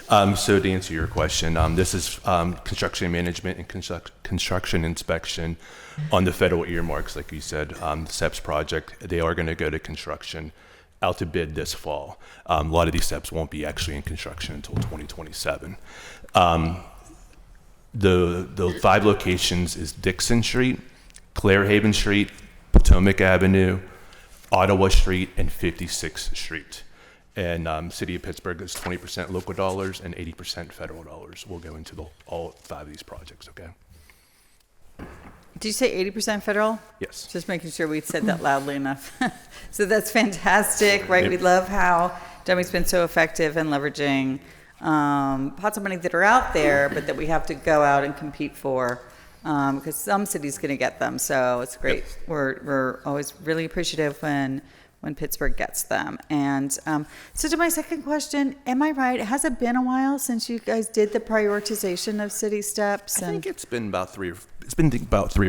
S17: So to answer your question, this is construction management and construction inspection on the federal earmarks, like you said, the SEPS project. They are going to go to construction out to bid this fall. A lot of these steps won't be actually in construction until 2027. The 5 locations is Dixon Street, Clare Haven Street, Potomac Avenue, Ottawa Street, and 56th Street. And City of Pittsburgh is 20% local dollars and 80% federal dollars will go into all 5 of these projects, okay?
S12: Did you say 80% federal?
S17: Yes.
S12: Just making sure we said that loudly enough. So that's fantastic, right? We love how DOMI's been so effective in leveraging pots of money that are out there, but that we have to go out and compete for. Because some cities going to get them, so it's great. Yep. We're always really appreciative when Pittsburgh gets them. And so to my second question, am I right? Has it been a while since you guys did the prioritization of city steps?
S17: I think it's been about 3 or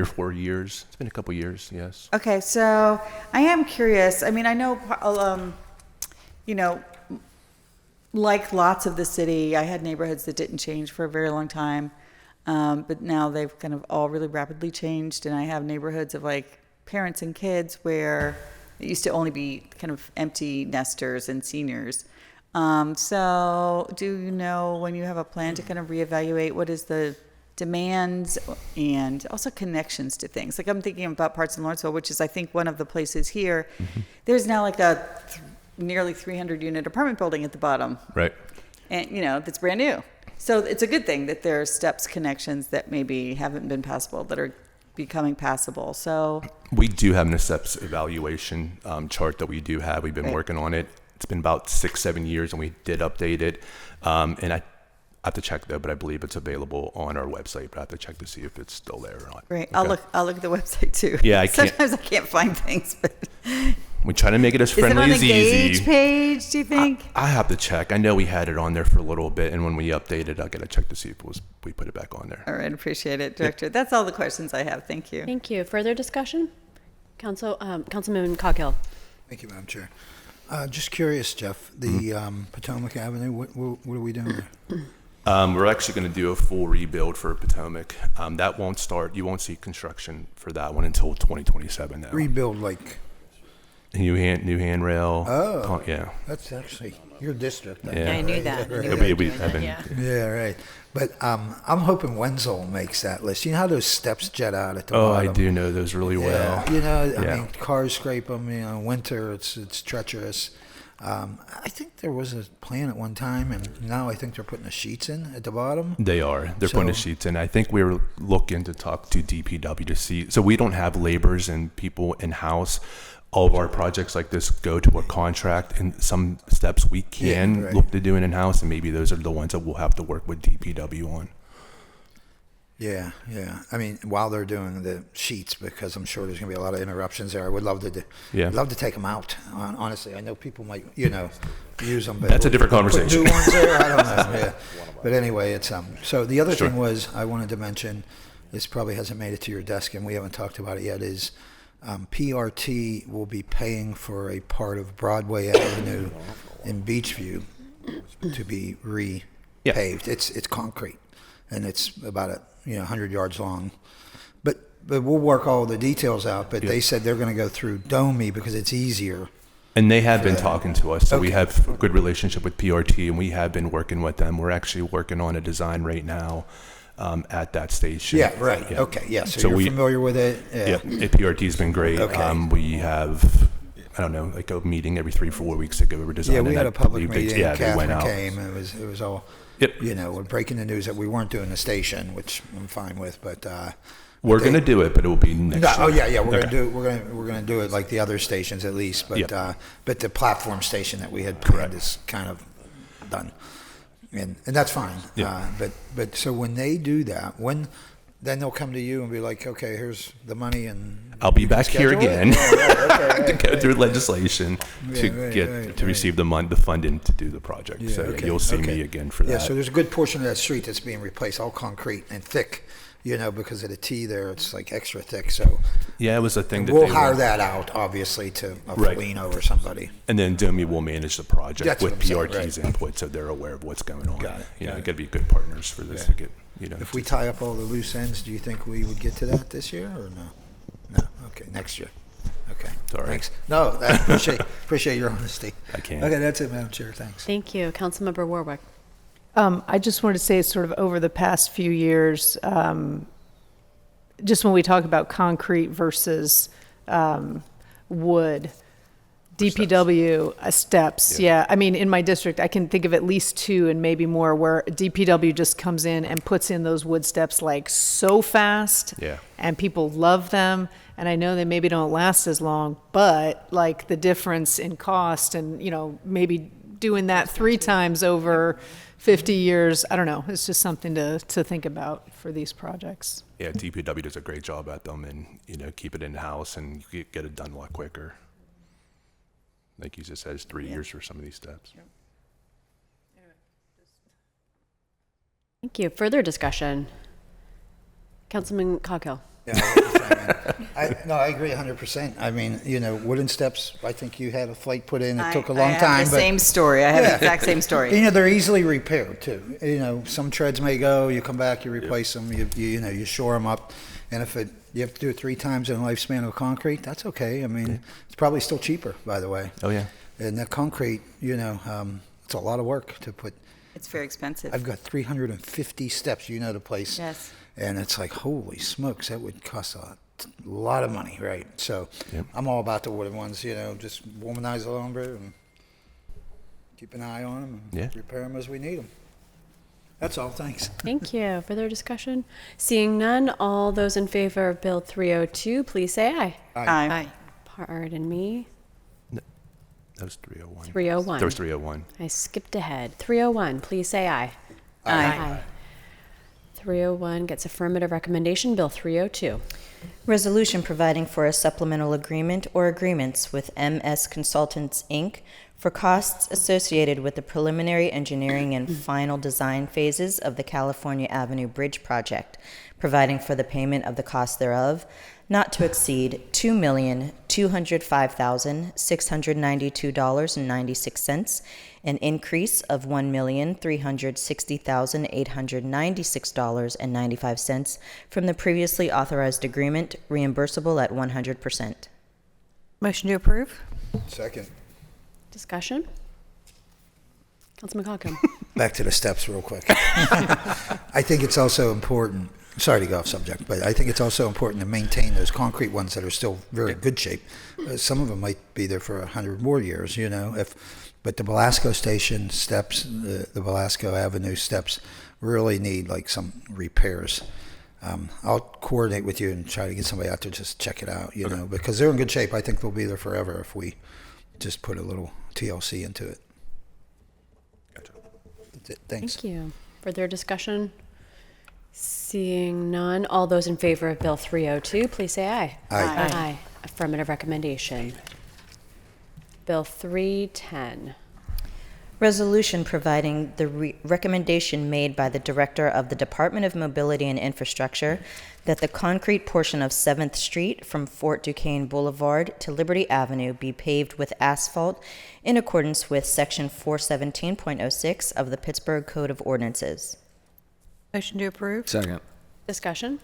S17: 4 years. It's been a couple years, yes.
S12: Okay, so I am curious. I mean, I know, like lots of the city, I had neighborhoods that didn't change for a very long time. But now they've kind of all really rapidly changed, and I have neighborhoods of like parents and kids where it used to only be kind of empty nesters and seniors. So do you know when you have a plan to kind of reevaluate what is the demands and also connections to things? Like I'm thinking about parts in Lawrenceville, which is I think one of the places here. There's now like a nearly 300 unit apartment building at the bottom.
S17: Right.
S12: And that's brand new. So it's a good thing that there are steps connections that maybe haven't been passable that are becoming passable. So
S17: We do have an steps evaluation chart that we do have. We've been working on it. It's been about 6-7 years, and we did update it. And I have to check though, but I believe it's available on our website. But I have to check to see if it's still there or not.
S12: Great.
S17: Okay.
S12: I'll look at the website too.
S17: Yeah,
S12: Sometimes I can't find things, but
S17: We try to make it as
S12: is it
S17: friendly
S12: on the
S17: as easy.
S12: Gauge page? Do you think?
S17: I have to check. I know we had it on there for a little bit, and when we updated, I got to check to see if we put it back on there.
S12: All right, appreciate it, Director. That's all the questions I have. Thank you.
S1: Thank you. Further discussion? Councilman Coghill.
S15: Thank you, Madam Chair. Just curious, Jeff, the Potomac Avenue, what are we doing there?
S17: We're actually going to do a full rebuild for Potomac. That won't start. You won't see construction for that one until 2027 now.
S15: Rebuild like...
S17: New handrail.
S15: Oh,
S17: yeah.
S15: That's actually your district.
S17: Yeah,
S13: I knew that.
S15: Yeah, right. But I'm hoping Wenzel makes that list. You know how those steps jet out at the bottom?
S17: I do know those really well.
S15: I mean, cars scrape them. Winter, it's treacherous. I think there was a plan at one time, and now I think they're putting the sheets in at the bottom.
S17: They are. They're putting the sheets in. I think we were looking to talk to DPW to see. So we don't have laborers and people in-house. All of our projects like this go to a contract, and some steps we can look to doing in-house, and maybe those are the ones that we'll have to work with DPW on.
S15: Yeah. I mean, while they're doing the sheets, because I'm sure there's going to be a lot of interruptions there. I would love to take them out. Honestly, I know people might, use them. But
S17: that's a different conversation.
S15: Put new ones there. I don't know. Yeah. But anyway, it's So the other thing was I wanted to mention. This probably hasn't made it to your desk, and we haven't talked about it yet. Is PRT will be paying for a part of Broadway Avenue in Beachview to be repaved. It's concrete, and it's about 100 yards long. But we'll work all the details out. But they said they're going to go through Domi because it's easier.
S17: And they have been talking to us, so we have a good relationship with PRT, and we have been working with them. We're actually working on a design right now. At that station.
S15: Yeah, right. Yeah. Okay, yeah. So you're familiar with it?
S17: Yeah. PRT's been great.
S15: Okay.
S17: We have, I don't know, like a meeting every 3-4 weeks ago. We were designing.
S15: Yeah, we had a public meeting.
S17: They went
S15: Catherine
S17: out.
S15: came. It was all, we're breaking the news that we weren't doing the station, which I'm fine with, but.
S17: We're going to do it, but it will be next year.
S15: Oh yeah, we're going to do it like the other stations at least, but the platform station that we had planned is kind of done. And that's fine. Yeah. But so when they do that, then they'll come to you and be like, okay, here's the money, and
S17: I'll be back here again to go through legislation to receive the funding to do the project.
S15: Yeah,
S17: so you'll see me again for that.
S15: Yeah. So there's a good portion of that street that's being replaced, all concrete and thick. Because of the T there, it's like extra thick. So
S17: it was a thing that
S15: we'll hire that out, obviously, to a Felino or somebody.
S17: And then Domi will manage the project with PRT's input, so they're aware of what's going on.
S15: Got it.
S17: Got to be good partners for this to get.
S15: If we tie up all the loose ends, do you think we would get to that this year or no? No. Okay, next year. Okay.
S17: Sorry.
S15: Thanks. No, I appreciate your honesty.
S17: I can.
S15: Okay, that's it, Madam Chair. Thanks.
S1: Thank you. Councilmember Warwick.
S11: I just wanted to say sort of over the past few years, just when we talk about concrete versus wood, DPW steps. Yeah. I mean, in my district, I can think of at least 2 and maybe more where DPW just comes in and puts in those wood steps like so fast.
S17: Yeah.
S11: And people love them. And I know they maybe don't last as long, but like the difference in cost and, maybe doing that 3 times over 50 years, I don't know. It's just something to think about for these projects.
S17: Yeah, DPW does a great job at them, and keep it in house and get it done a lot quicker. Like you just said, it's 3 years for some of these steps.
S1: Thank you. Further discussion. Councilman Coghill.
S15: Yeah, I get what you're saying, man. I agree 100%. I mean, wooden steps, I think you had a flight put in. It took a long time.
S12: I have the same story. I have the
S15: Yeah.
S12: exact same story.
S15: They're easily repaired too. Some treads may go, you come back, you replace them, you shore them up. And if you have to do it 3 times in a lifespan of concrete, that's okay. I mean, it's probably still cheaper, by the way.
S17: Oh, yeah.
S15: And that concrete, it's a lot of work to put.
S12: It's very expensive.
S15: I've got 350 steps, the place.
S12: Yes.
S15: And it's like, holy smokes, that would cost a lot of money, right? So
S17: Yep.
S15: I'm all about the wooden ones, just womanize the lumber and keep an eye on them and repair them as we need them. That's all, thanks.
S1: Thank you. Further discussion? Seeing none, all those in favor of Bill 302, please say aye.
S12: Aye.
S1: Pardon me.
S17: That was 301.
S1: 301.
S17: That was 301.
S1: I skipped ahead. 301, please say aye.
S12: Aye.
S1: 301 gets affirmative recommendation. Bill 302.
S2: Resolution providing for a supplemental agreement or agreements with MS Consultants, Inc. for costs associated with the preliminary engineering and final design phases of the California Avenue Bridge project, providing for the payment of the cost thereof, not to exceed $2,205,692.96, an increase of $1,360,896.95 from the previously authorized agreement, reimbursable at 100%.
S13: Motion to approve?
S15: Second.
S1: Discussion? Councilman Coghill.
S15: Back to the steps real quick. I think it's also important, sorry to go off subject, but I think it's also important to maintain those concrete ones that are still very good shape. Some of them might be there for 100 more years, but the Belasco Station steps, the Belasco Avenue steps really need some repairs. I'll coordinate with you and try to get somebody out there to just check it out, because they're in good shape. I think they'll be there forever if we just put a little TLC into it.
S17: Gotcha.
S15: That's it. Thanks.
S1: Thank you. Further discussion? Seeing none, all those in favor of Bill 302, please say aye.
S15: Aye.
S1: Aye. Affirmative recommendation. Bill 310.
S2: Resolution providing the recommendation made by the Director of the Department of Mobility and Infrastructure that the concrete portion of 7th Street from Fort Duquesne Boulevard to Liberty Avenue be paved with asphalt in accordance with Section 417.06 of the Pittsburgh Code of Ordinances.
S13: Motion to approve?
S10: Second.
S1: Discussion?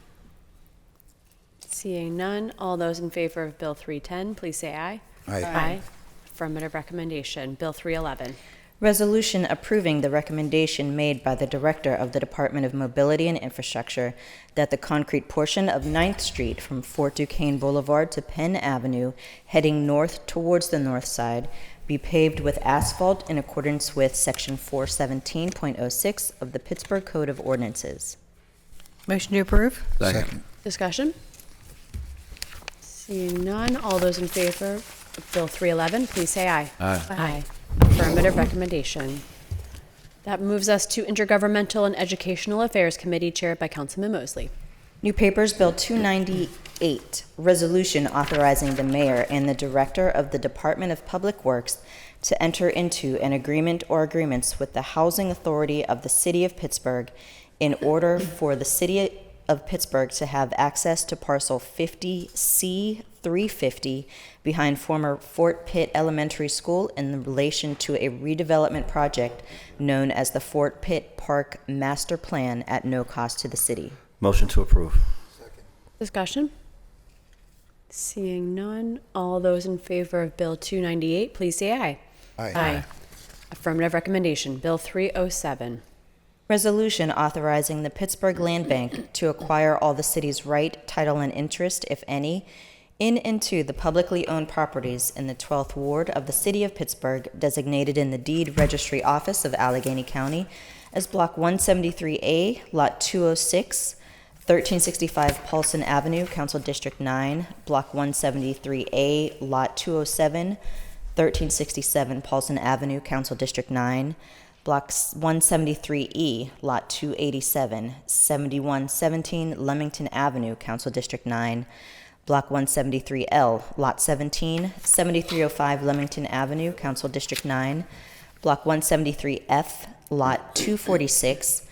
S1: Seeing none, all those in favor of Bill 310, please say aye.
S15: Aye.
S1: Affirmative recommendation. Bill 311.
S2: Resolution approving the recommendation made by the Director of the Department of Mobility and Infrastructure that the concrete portion of 9th Street from Fort Duquesne Boulevard to Penn Avenue, heading north towards the north side, be paved with asphalt in accordance with Section 417.06 of the Pittsburgh Code of Ordinances.
S13: Motion to approve?
S15: Second.
S1: Discussion? Seeing none, all those in favor of Bill 311, please say aye.
S10: Aye.
S1: Affirmative recommendation. That moves us to Intergovernmental and Educational Affairs Committee, chaired by Councilman Mosley.
S2: New Papers Bill 298, resolution authorizing the mayor and the director of the Department of Public Works to enter into an agreement or agreements with the Housing Authority of the City of Pittsburgh in order for the City of Pittsburgh to have access to parcel 50C350 behind former Fort Pitt Elementary School in relation to a redevelopment project known as the Fort Pitt Park Master Plan at no cost to the city.
S18: Motion to approve.
S1: Discussion? Seeing none, all those in favor of Bill 298, please say aye.
S15: Aye.
S1: Affirmative recommendation. Bill 307.
S2: Resolution authorizing the Pittsburgh Land Bank to acquire all the city's right, title, and interest, if any, in and to the publicly owned properties in the 12th Ward of the City of Pittsburgh, designated in the Deed Registry Office of Allegheny County as Block 173A, Lot 206, 1365 Paulson Avenue, Council District 9, Block 173A, Lot 207, 1367 Paulson Avenue, Council District 9, Block 173E, Lot 287, 7117 Leamington Avenue, Council District 9, Block 173L, Lot 17, 7305 Leamington Avenue, Council District 9, Block 173F, Lot 246,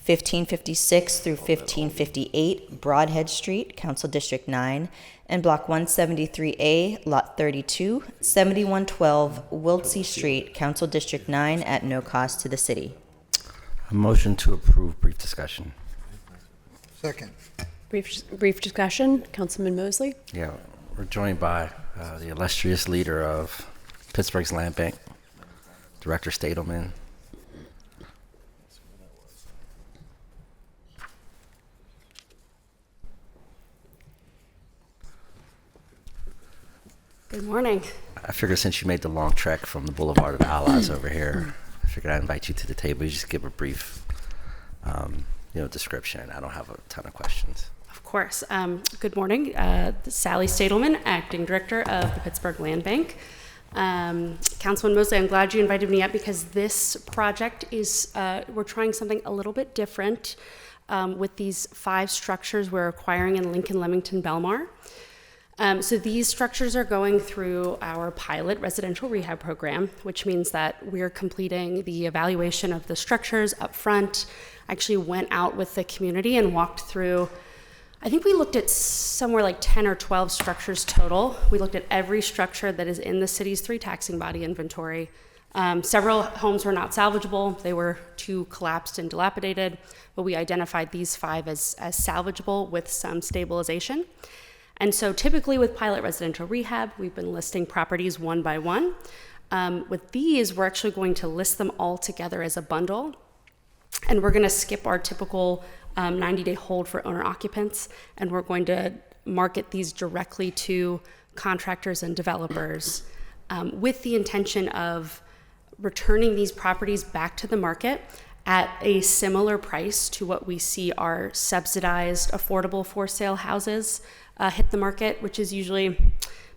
S2: 1556 through 1558 Broadhead Street, Council District 9, and Block 173A, Lot 32, 7112 Wiltsey Street, Council District 9, at no cost to the city.
S18: A motion to approve, brief discussion.
S9: Second.
S1: Brief discussion. Councilman Mosley?
S18: Yeah, we're joined by the illustrious leader of Pittsburgh's Land Bank, Director Stadelman.
S19: Good morning.
S18: I figured since you made the long trek from the Boulevard of Allies over here, I figured I'd invite you to the table. You just give a brief, description. I don't have a ton of questions.
S19: Of course. Good morning. Sally Stadelman, Acting Director of the Pittsburgh Land Bank. Councilman Mosley, I'm glad you invited me up because this project is, we're trying something a little bit different with these 5 structures we're acquiring in Lincoln, Leamington, Belmar. So these structures are going through our pilot residential rehab program, which means that we're completing the evaluation of the structures up front. I actually went out with the community and walked through, I think we looked at somewhere like 10 or 12 structures total. We looked at every structure that is in the city's 3 taxing body inventory. Several homes were not salvageable. They were too collapsed and dilapidated, but we identified these 5 as salvageable with some stabilization. And so typically with pilot residential rehab, we've been listing properties one by one. With these, we're actually going to list them all together as a bundle. And we're gonna skip our typical 90-day hold for owner occupants. And we're going to market these directly to contractors and developers with the intention of returning these properties back to the market at a similar price to what we see our subsidized affordable for sale houses hit the market, which is usually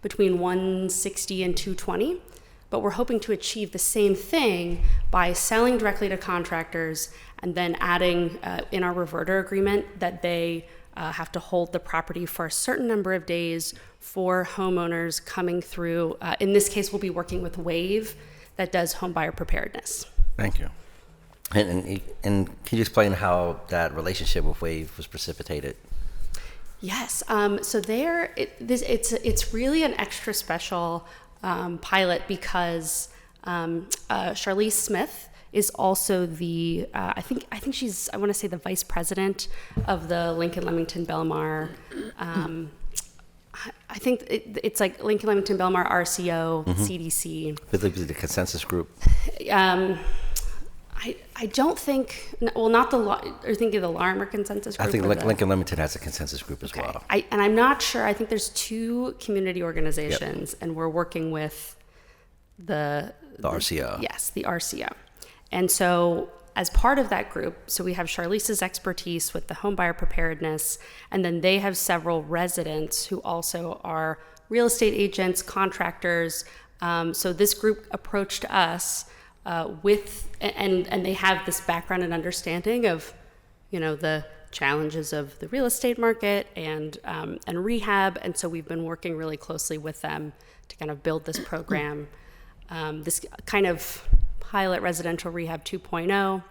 S19: between $160 and $220. But we're hoping to achieve the same thing by selling directly to contractors and then adding in our reverter agreement that they have to hold the property for a certain number of days for homeowners coming through. In this case, we'll be working with WAVE that does home buyer preparedness.
S18: Thank you. And can you explain how that relationship with WAVE was precipitated?
S19: Yes. So it's really an extra special pilot because Charlize Smith is also the I think she's, I want to say, the vice president of the Lincoln Leamington Belmar. I think it's like Lincoln Leamington Belmar RCO CDC.
S18: With the consensus group.
S19: I don't think, well, not the, are you thinking the Larimer consensus group?
S18: I think Lincoln Leamington has a consensus group as well.
S19: And I'm not sure, I think there's 2 community organizations, and we're working with the
S18: RCO.
S19: Yes, the RCO. And so as part of that group, so we have Charlize's expertise with the home buyer preparedness, and then they have several residents who also are real estate agents, contractors. So this group approached us and they have this background and understanding of, the challenges of the real estate market and rehab. And so we've been working really closely with them to kind of build this program, this kind of pilot residential rehab 2.0.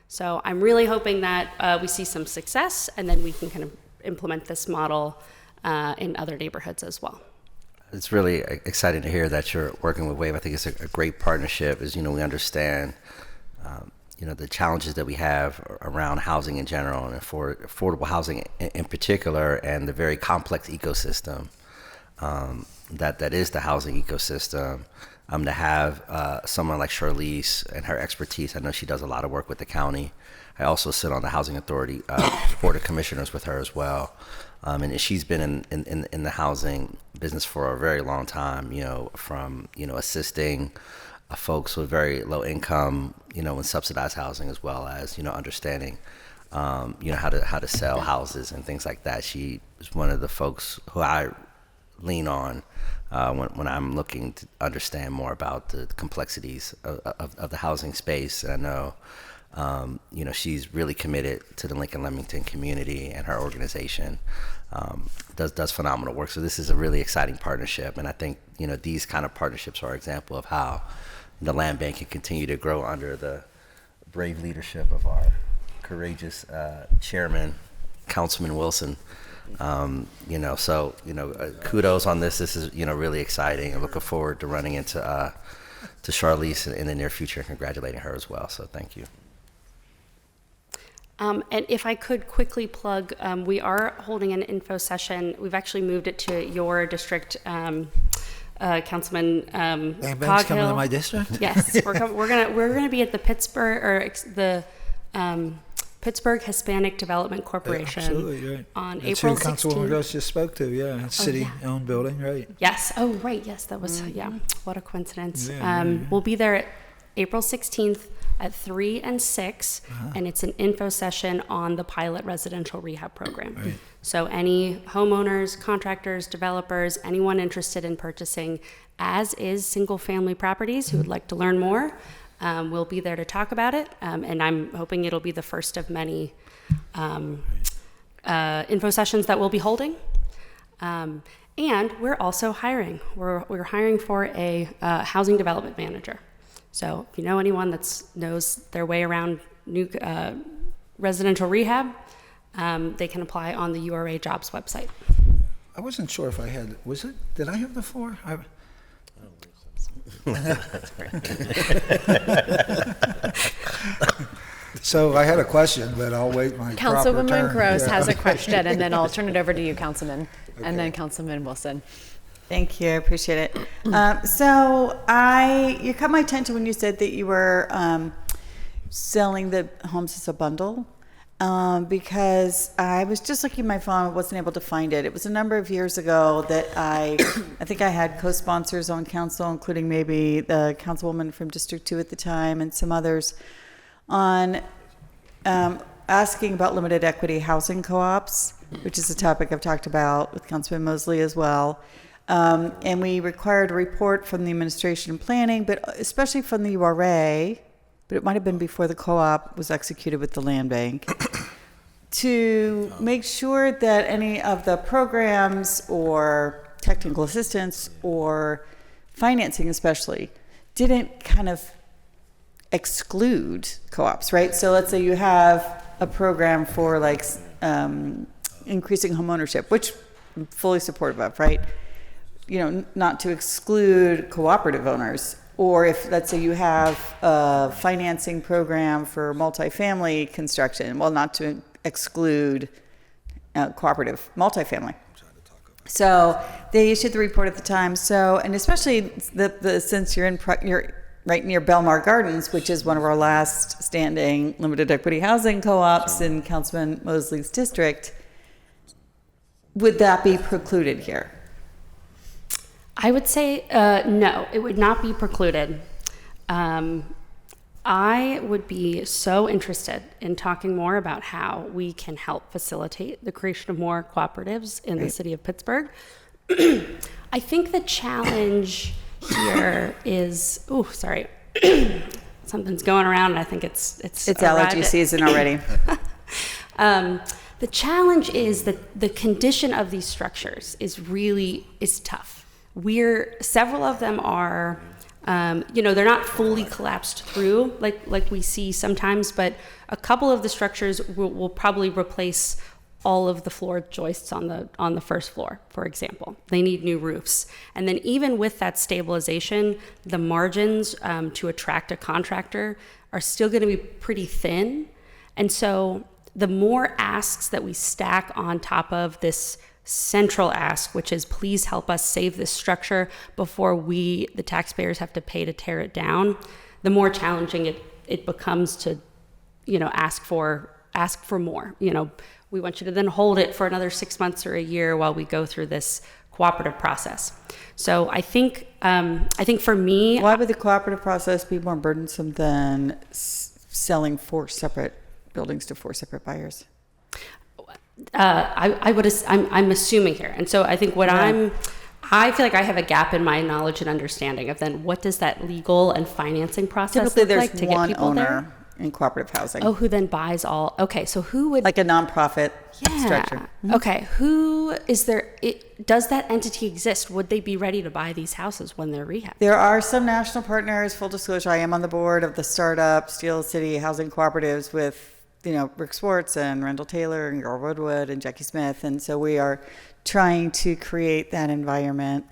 S19: So I'm really hoping that we see some success, and then we can kind of implement this model in other neighborhoods as well.
S18: It's really exciting to hear that you're working with WAVE. I think it's a great partnership. As we understand, the challenges that we have around housing in general and affordable housing in particular, and the very complex ecosystem that is the housing ecosystem. To have someone like Charlize and her expertise, I know she does a lot of work with the county. I also sit on the Housing Authority Board of Commissioners with her as well. And she's been in the housing business for a very long time, from, assisting folks with very low income, in subsidized housing, as well as, understanding, how to sell houses and things like that. She is one of the folks who I lean on when I'm looking to understand more about the complexities of the housing space. And I know, she's really committed to the Lincoln Leamington community, and her organization does phenomenal work. So this is a really exciting partnership, and I think these kind of partnerships are an example of how the land bank can continue to grow under the brave leadership of our courageous chairman, Councilman Wilson. Kudos on this. This is, really exciting. I'm looking forward to running into to Charlize in the near future and congratulating her as well. So thank you.
S19: And if I could quickly plug, we are holding an info session. We've actually moved it to your district, Councilman
S10: Bank's coming to my district?
S19: Yes, we're gonna be at the Pittsburgh Hispanic Development Corporation
S10: Absolutely, right.
S19: on
S10: That's
S19: April
S10: who Councilwoman
S19: 16th.
S10: Gross just spoke to, yeah. It's city-owned building, right.
S19: Yes. Oh, right. Yes, that was, yeah. What a coincidence.
S10: Yeah.
S19: We'll be there April 16th at 3 and 6, and it's an info session on the pilot residential rehab program.
S10: Right.
S19: So any homeowners, contractors, developers, anyone interested in purchasing as-is single-family properties who would like to learn more, we'll be there to talk about it, and I'm hoping it'll be the first of many info sessions that we'll be holding. And we're also hiring. We're hiring for a housing development manager. So if you know anyone that knows their way around new residential rehab, they can apply on the URA jobs website.
S10: I wasn't sure if I had, did I have the floor? So I had a question, but I'll wait my proper turn.
S1: Councilwoman Gross
S10: Yeah.
S1: has a question, and then I'll turn it over to you, Councilman, and then Councilman Wilson.
S12: Thank you. I appreciate it. You caught my attention when you said that you were selling the homes as a bundle, because I was just looking at my phone, wasn't able to find it. It was a number of years ago that I think I had co-sponsors on council, including maybe the councilwoman from District 2 at the time and some others, on asking about limited equity housing co-ops, which is a topic I've talked about with Councilman Mosley as well. And we required a report from the administration and planning, but especially from the URA, but it might have been before the co-op was executed with the land bank, to make sure that any of the programs or technical assistance or financing especially didn't kind of exclude co-ops, right? So let's say you have a program for like increasing home ownership, which I'm fully supportive of, right? Not to exclude cooperative owners. Or if, let's say you have a financing program for multifamily construction, well, not to exclude cooperative multifamily. So they issued the report at the time. So, and especially since you're right near Belmar Gardens, which is one of our last standing limited equity housing co-ops in Councilman Mosley's district, would that be precluded here?
S19: I would say no, it would not be precluded. I would be so interested in talking more about how we can help facilitate the creation of more cooperatives in the city of Pittsburgh. I think the challenge here is, something's going around, and I think it's
S12: allergy season already.
S19: The challenge is that the condition of these structures is tough. Several of them are, they're not fully collapsed through like we see sometimes, but a couple of the structures will probably replace all of the floor joists on the first floor, for example. They need new roofs. And then even with that stabilization, the margins to attract a contractor are still going to be pretty thin. And so the more asks that we stack on top of this central ask, which is please help us save this structure before we, the taxpayers, have to pay to tear it down, the more challenging it becomes to, ask for more. We want you to then hold it for another 6 months or a year while we go through this cooperative process. So I think for me,
S12: why would the cooperative process be more burdensome than selling 4 separate buildings to 4 separate buyers?
S19: I'm assuming here, and so I think I feel like I have a gap in my knowledge and understanding of then what does that legal and financing process
S12: Typically
S19: look like to get people there?
S12: Owner in cooperative housing.
S19: Oh, who then buys all? Okay, so who would
S12: like a nonprofit structure?
S19: Mm-hmm. Okay, who is there? Does that entity exist? Would they be ready to buy these houses when they're rehab?
S12: There are some national partners. Full disclosure: I am on the board of the startup Steel City Housing Cooperatives with Rick Swartz and Randall Taylor and Gar Woodwood and Jackie Smith. And so we are trying to create that environment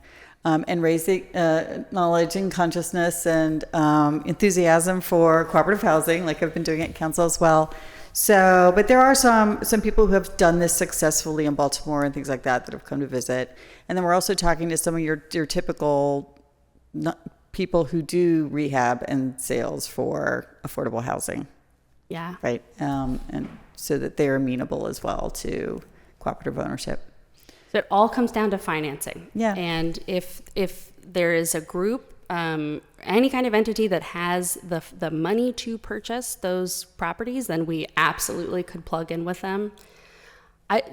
S12: and raise the knowledge and consciousness and enthusiasm for cooperative housing, like I've been doing at council as well. So, but there are some people who have done this successfully in Baltimore and things like that have come to visit. And then we're also talking to some of your typical people who do rehab and sales for affordable housing.
S19: Yeah.
S12: Right. And so that they're amenable as well to cooperative ownership.
S19: So it all comes down to financing.
S12: Yeah.
S19: And if there is a group, any kind of entity that has the money to purchase those properties, then we absolutely could plug in with them.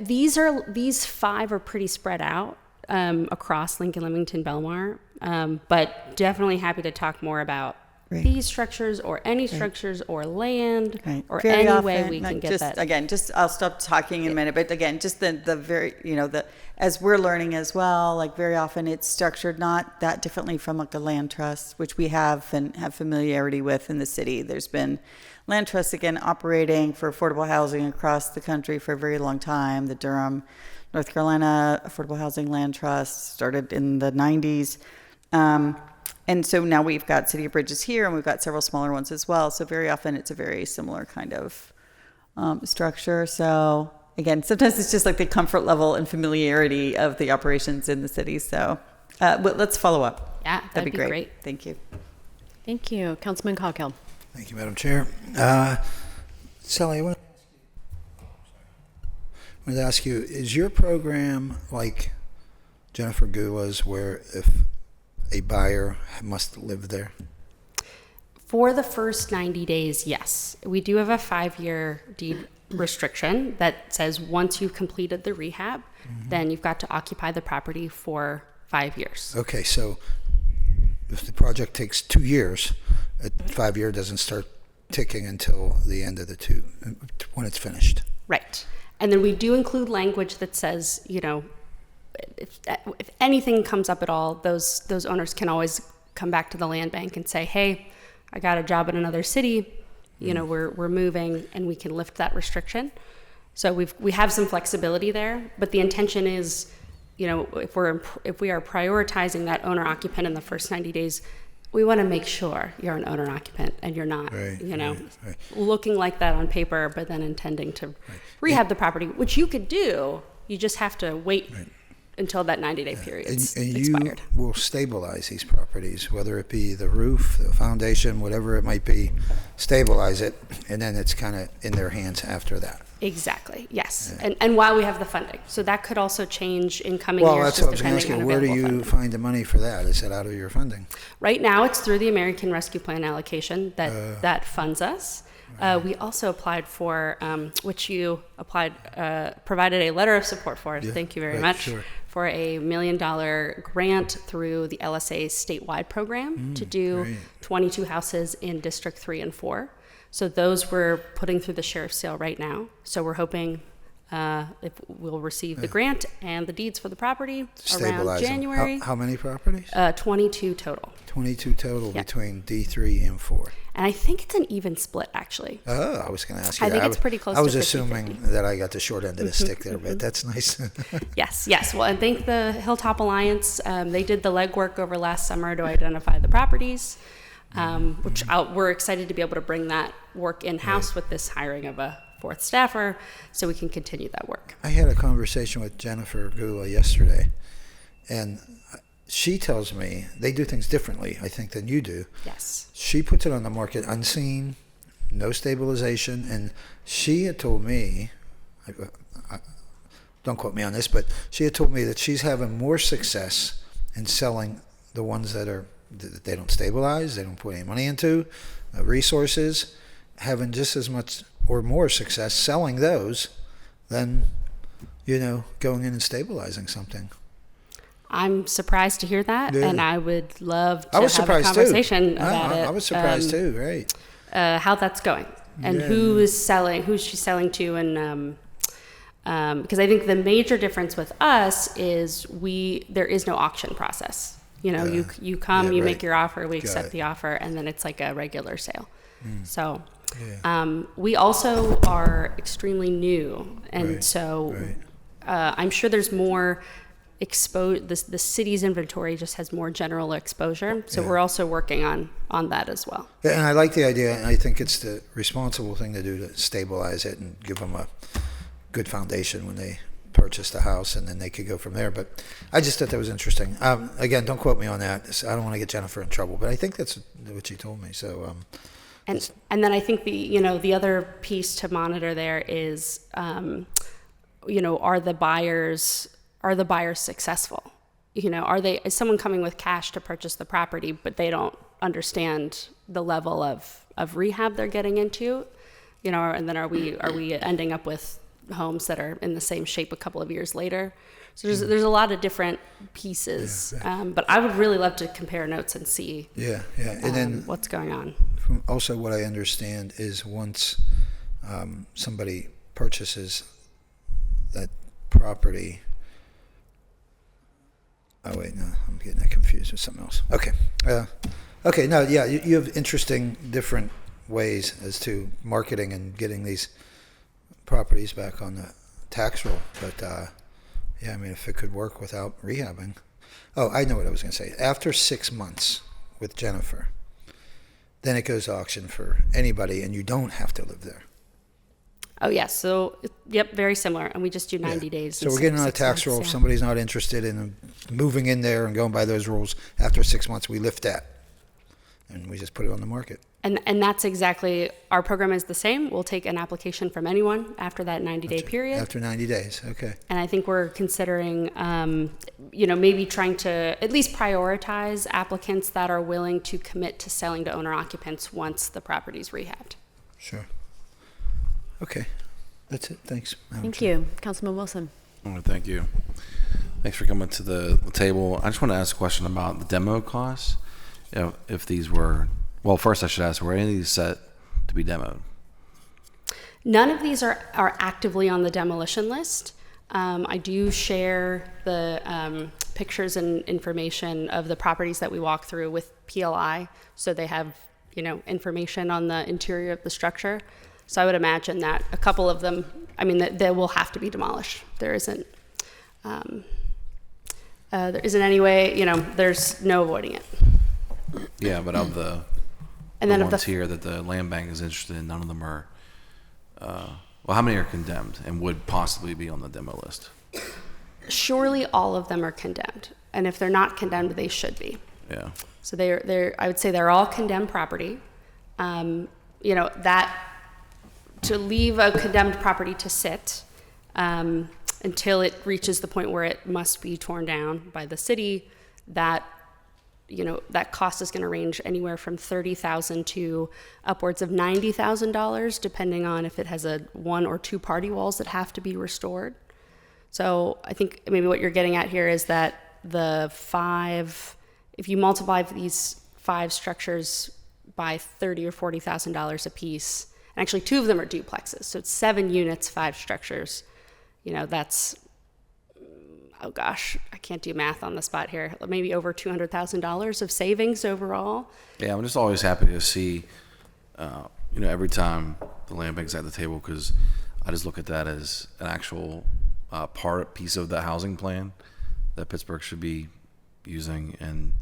S19: These 5 are pretty spread out across Lincoln, Leamington, Belmar, but definitely happy to talk more about these structures or any structures or land or
S12: Very
S19: any
S12: often,
S19: way we can get that.
S12: Again, I'll stop talking in a minute, but again, just the very, as we're learning as well, like very often it's structured not that differently from like a land trust, which we have and have familiarity with in the city. There's been land trusts, again, operating for affordable housing across the country for a very long time. The Durham, North Carolina Affordable Housing Land Trust started in the 90s. And so now we've got City of Bridges here, and we've got several smaller ones as well. So very often it's a very similar kind of structure. So again, sometimes it's just like the comfort level and familiarity of the operations in the city. So let's follow up.
S19: Yeah,
S12: that'd be great. Thank you.
S1: Thank you. Councilman Coghill.
S15: Thank you, Madam Chair. Sally, I wanted to ask you, is your program like Jennifer Gula's, where if a buyer must live there?
S19: For the first 90 days, yes. We do have a 5-year deed restriction that says once you've completed the rehab, then you've got to occupy the property for 5 years.
S15: Okay, so if the project takes 2 years, a 5-year doesn't start ticking until the end of the 2, when it's finished.
S19: Right. And then we do include language that says, if anything comes up at all, those owners can always come back to the land bank and say, hey, I got a job in another city, we're moving, and we can lift that restriction. So we have some flexibility there, but the intention is, if we are prioritizing that owner occupant in the first 90 days, we want to make sure you're an owner occupant and you're not, looking like that on paper, but then intending to rehab the property, which you could do. You just have to wait until that 90-day period is expired.
S15: You will stabilize these properties, whether it be the roof, the foundation, whatever it might be, stabilize it, and then it's kind of in their hands after that.
S19: Exactly, yes. And while we have the funding. So that could also change in coming years.
S15: Well, that's what I was going to
S19: depending
S15: ask
S19: on
S15: you. Where do
S19: available
S15: you
S19: funding.
S15: find the money for that? Is it out of your funding?
S19: Right now, it's through the American Rescue Plan allocation that funds us. We also applied for, which you provided a letter of support for.
S15: Yeah,
S19: Thank you very much.
S15: Sure.
S19: For a $1 million grant through the LSA statewide program to do 22 houses in District 3 and 4. So those we're putting through the sheriff's sale right now. So we're hoping if we'll receive the grant and the deeds for the property around January.
S15: How many properties?
S19: 22 total.
S15: 22 total between D3 and 4.
S19: And I think it's an even split, actually.
S15: Oh, I was going to ask you that.
S19: I think it's pretty close to 50-50.
S15: I was assuming that I got the short end of the stick there, but that's nice.
S19: Yes. Well, and thank the Hilltop Alliance. They did the legwork over last summer to identify the properties, which we're excited to be able to bring that work in-house with this hiring of a 4th staffer so we can continue that work.
S15: I had a conversation with Jennifer Gula yesterday, and she tells me they do things differently, I think, than you do.
S19: Yes.
S15: She puts it on the market unseen, no stabilization, and she had told me, don't quote me on this, but she had told me that she's having more success in selling the ones that they don't stabilize, they don't put any money into, resources, having just as much or more success selling those than, going in and stabilizing something.
S19: I'm surprised to hear that, and I would love to have a
S15: too.
S19: conversation about it.
S15: I was surprised too, right?
S19: How that's going, and who's she selling to, and because I think the major difference with us is there is no auction process. You come, you make your offer, we accept the offer, and then it's like a regular sale. So We also are extremely new, and
S15: Right,
S19: so
S15: right.
S19: I'm sure there's more the city's inventory just has more general exposure, so
S15: Yeah.
S19: we're also working on that as well.
S15: Yeah, and I like the idea, and I think it's the responsible thing to do to stabilize it and give them a good foundation when they purchase the house, and then they could go from there. But I just thought that was interesting. Again, don't quote me on that. I don't want to get Jennifer in trouble, but I think that's what she told me. So,
S19: And then I think the other piece to monitor there is, are the buyers successful? Is someone coming with cash to purchase the property, but they don't understand the level of rehab they're getting into, and then are we ending up with homes that are in the same shape a couple of years later? So there's a lot of different pieces, but I would really love to compare notes and see
S15: and then
S19: what's going on.
S15: from also what I understand is once somebody purchases that property. Oh wait, no, I'm getting that confused with something else. Okay, no, yeah, you have interesting different ways as to marketing and getting these properties back on the tax roll. But yeah, I mean, if it could work without rehabbing. Oh, I know what I was going to say. After 6 months with Jennifer, then it goes to auction for anybody, and you don't have to live there.
S19: Oh, yes. So, yep, very similar. And we just do 90 days.
S15: So we're getting on a tax roll. If somebody's not interested in moving in there and going by those rules, after 6 months, we lift that. And we just put it on the market.
S19: And that's exactly, our program is the same. We'll take an application from anyone after that 90-day period.
S15: After 90 days, okay.
S19: And I think we're considering, maybe trying to at least prioritize applicants that are willing to commit to selling to owner occupants once the property's rehabbed.
S15: Sure. Okay, that's it. Thanks.
S1: Thank you. Councilman Wilson.
S20: Oh, thank you. Thanks for coming to the table. I just want to ask a question about the demo costs. If these were, well, first I should ask, were any of these set to be demoed?
S19: None of these are actively on the demolition list. I do share the pictures and information of the properties that we walk through with PLI, so they have, information on the interior of the structure. So I would imagine that a couple of them, they will have to be demolished. There isn't any way, there's no avoiding it.
S20: Yeah, but of the ones here that the land bank is interested in, none of them are, how many are condemned and would possibly be on the demo list?
S19: Surely all of them are condemned. And if they're not condemned, they should be.
S20: Yeah.
S19: So I would say they're all condemned property. That to leave a condemned property to sit until it reaches the point where it must be torn down by the city, that cost is going to range anywhere from $30,000 to upwards of $90,000, depending on if it has a 1 or 2 party walls that have to be restored. So I think maybe what you're getting at here is that if you multiply these 5 structures by $30,000 or $40,000 a piece, and actually 2 of them are duplexes, so it's 7 units, 5 structures. That's, oh gosh, I can't do math on the spot here. Maybe over $200,000 of savings overall.
S20: Yeah, I'm just always happy to see, every time the land bank's at the table, because I just look at that as an actual piece of the housing plan that Pittsburgh should be using, and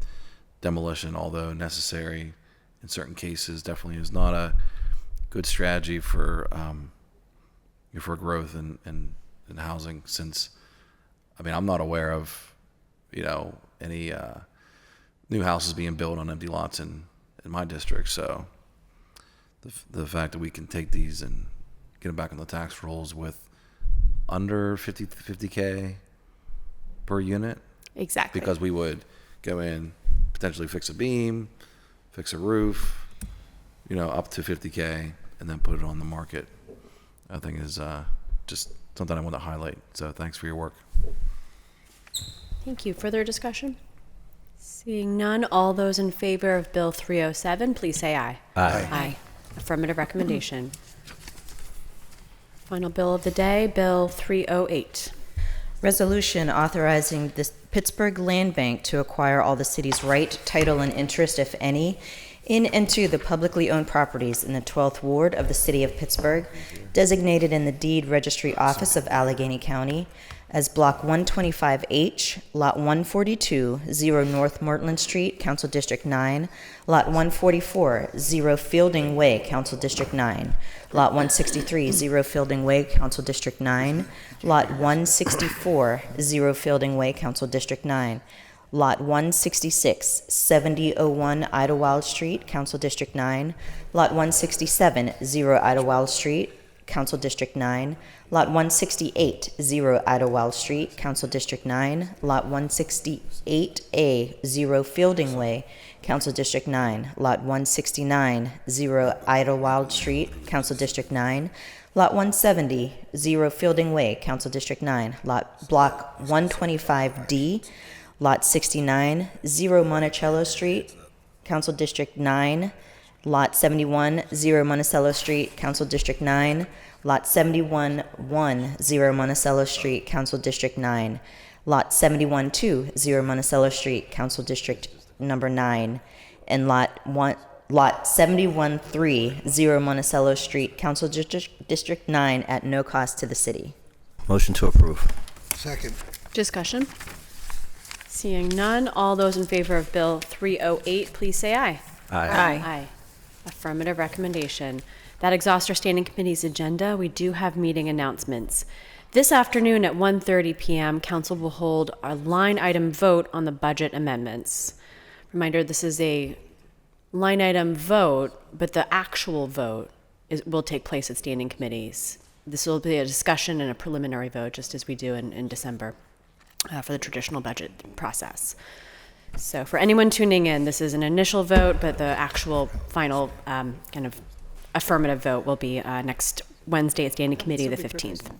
S20: demolition, although necessary in certain cases, definitely is not a good strategy for growth in housing, since I'm not aware of any new houses being built on empty lots in my district. So the fact that we can take these and get them back on the tax rolls with under 50K per unit,
S19: exactly,
S20: because we would go in, potentially fix a beam, fix a roof, up to 50K, and then put it on the market, I think is just something I want to highlight. So thanks for your work.
S1: Thank you. Further discussion? Seeing none, all those in favor of Bill 307, please say aye.
S18: Aye.
S1: Aye. Affirmative recommendation. Final bill of the day, Bill 308.
S2: Resolution authorizing the Pittsburgh Land Bank to acquire all the city's right, title, and interest, if any, in and to the publicly owned properties in the 12th Ward of the City of Pittsburgh, designated in the Deed Registry Office of Allegheny County as Block 125H, Lot 142, 0 North Mortland Street, Council District 9, Lot 144, 0 Fielding Way, Council District 9, Lot 163, 0 Fielding Way, Council District 9, Lot 164, 0 Fielding Way, Council District 9, Lot 166, 7001 Idlewild Street, Council District 9, Lot 167, 0 Idlewild Street, Council District 9, Lot 168, 0 Idlewild Street, Council District 9, Lot 168A, 0 Fielding Way, Council District 9, Lot 169, 0 Idlewild Street, Council District 9, Lot 170, 0 Fielding Way, Council District 9, Block 125D, Lot 69, 0 Monticello Street, Council District 9, Lot 71, 0 Monticello Street, Council District 9, Lot 71, 1, 0 Monticello Street, Council District 9, Lot 71, 2, 0 Monticello Street, Council District number 9, and Lot 71, 3, 0 Monticello Street, Council District 9 at no cost to the city.
S18: Motion to approve.
S9: Second.
S1: Discussion? Seeing none, all those in favor of Bill 308, please say aye.
S18: Aye.
S1: Aye. Affirmative recommendation. That exhausts our standing committee's agenda. We do have meeting announcements. This afternoon at 1:30 p.m., council will hold a line item vote on the budget amendments. Reminder, this is a line item vote, but the actual vote will take place at standing committees. This will be a discussion and a preliminary vote, just as we do in December for the traditional budget process. So for anyone tuning in, this is an initial vote, but the actual final kind of affirmative vote will be next Wednesday at Standing Committee, the 15th.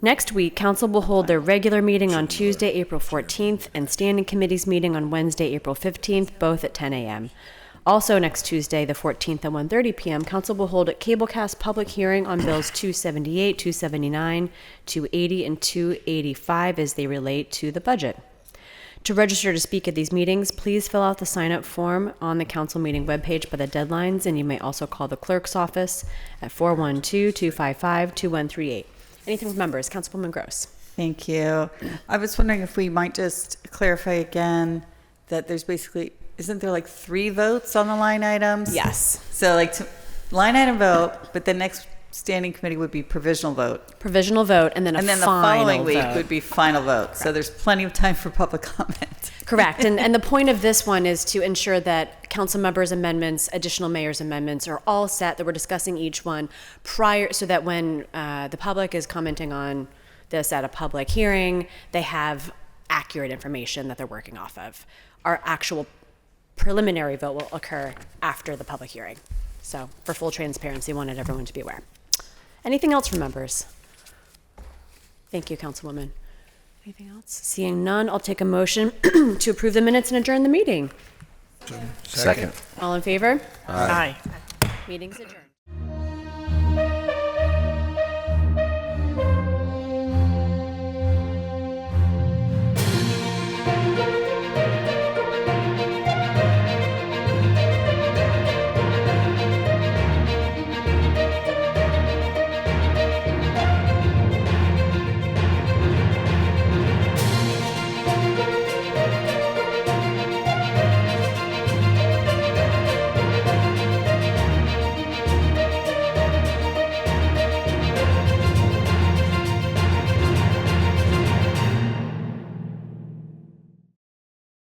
S1: Next week, Council will hold their regular meeting on Tuesday, April 14th, and Standing Committee's meeting on Wednesday, April 15th, both at 10 a.m. Also next Tuesday, the 14th at 1:30 p.m., Council will hold a Cablecast public hearing on Bills 278, 279, 280, and 285 as they relate to the budget. To register to speak at these meetings, please fill out the sign-up form on the council meeting webpage by the deadlines, and you may also call the clerk's office at 412-255-2138. Anything from members? Councilwoman Gross.
S12: Thank you. I was wondering if we might just clarify again that there's basically, isn't there like 3 votes on the line items?
S1: Yes.
S12: So like line item vote, but the next standing committee would be provisional vote.
S1: Provisional vote, and then
S12: the following week would be final vote. Correct. So there's plenty of time for public comment.
S1: Correct. And the point of this one is to ensure that council members' amendments, additional mayor's amendments are all set, that we're discussing each one prior, so that when the public is commenting on this at a public hearing, they have accurate information that they're working off of. Our actual preliminary vote will occur after the public hearing. So for full transparency, wanted everyone to be aware. Anything else from members? Thank you, Councilwoman. Anything else? Seeing none, I'll take a motion to approve the minutes and adjourn the meeting.
S18: Second.
S1: All in favor?
S18: Aye.
S1: Meeting's adjourned.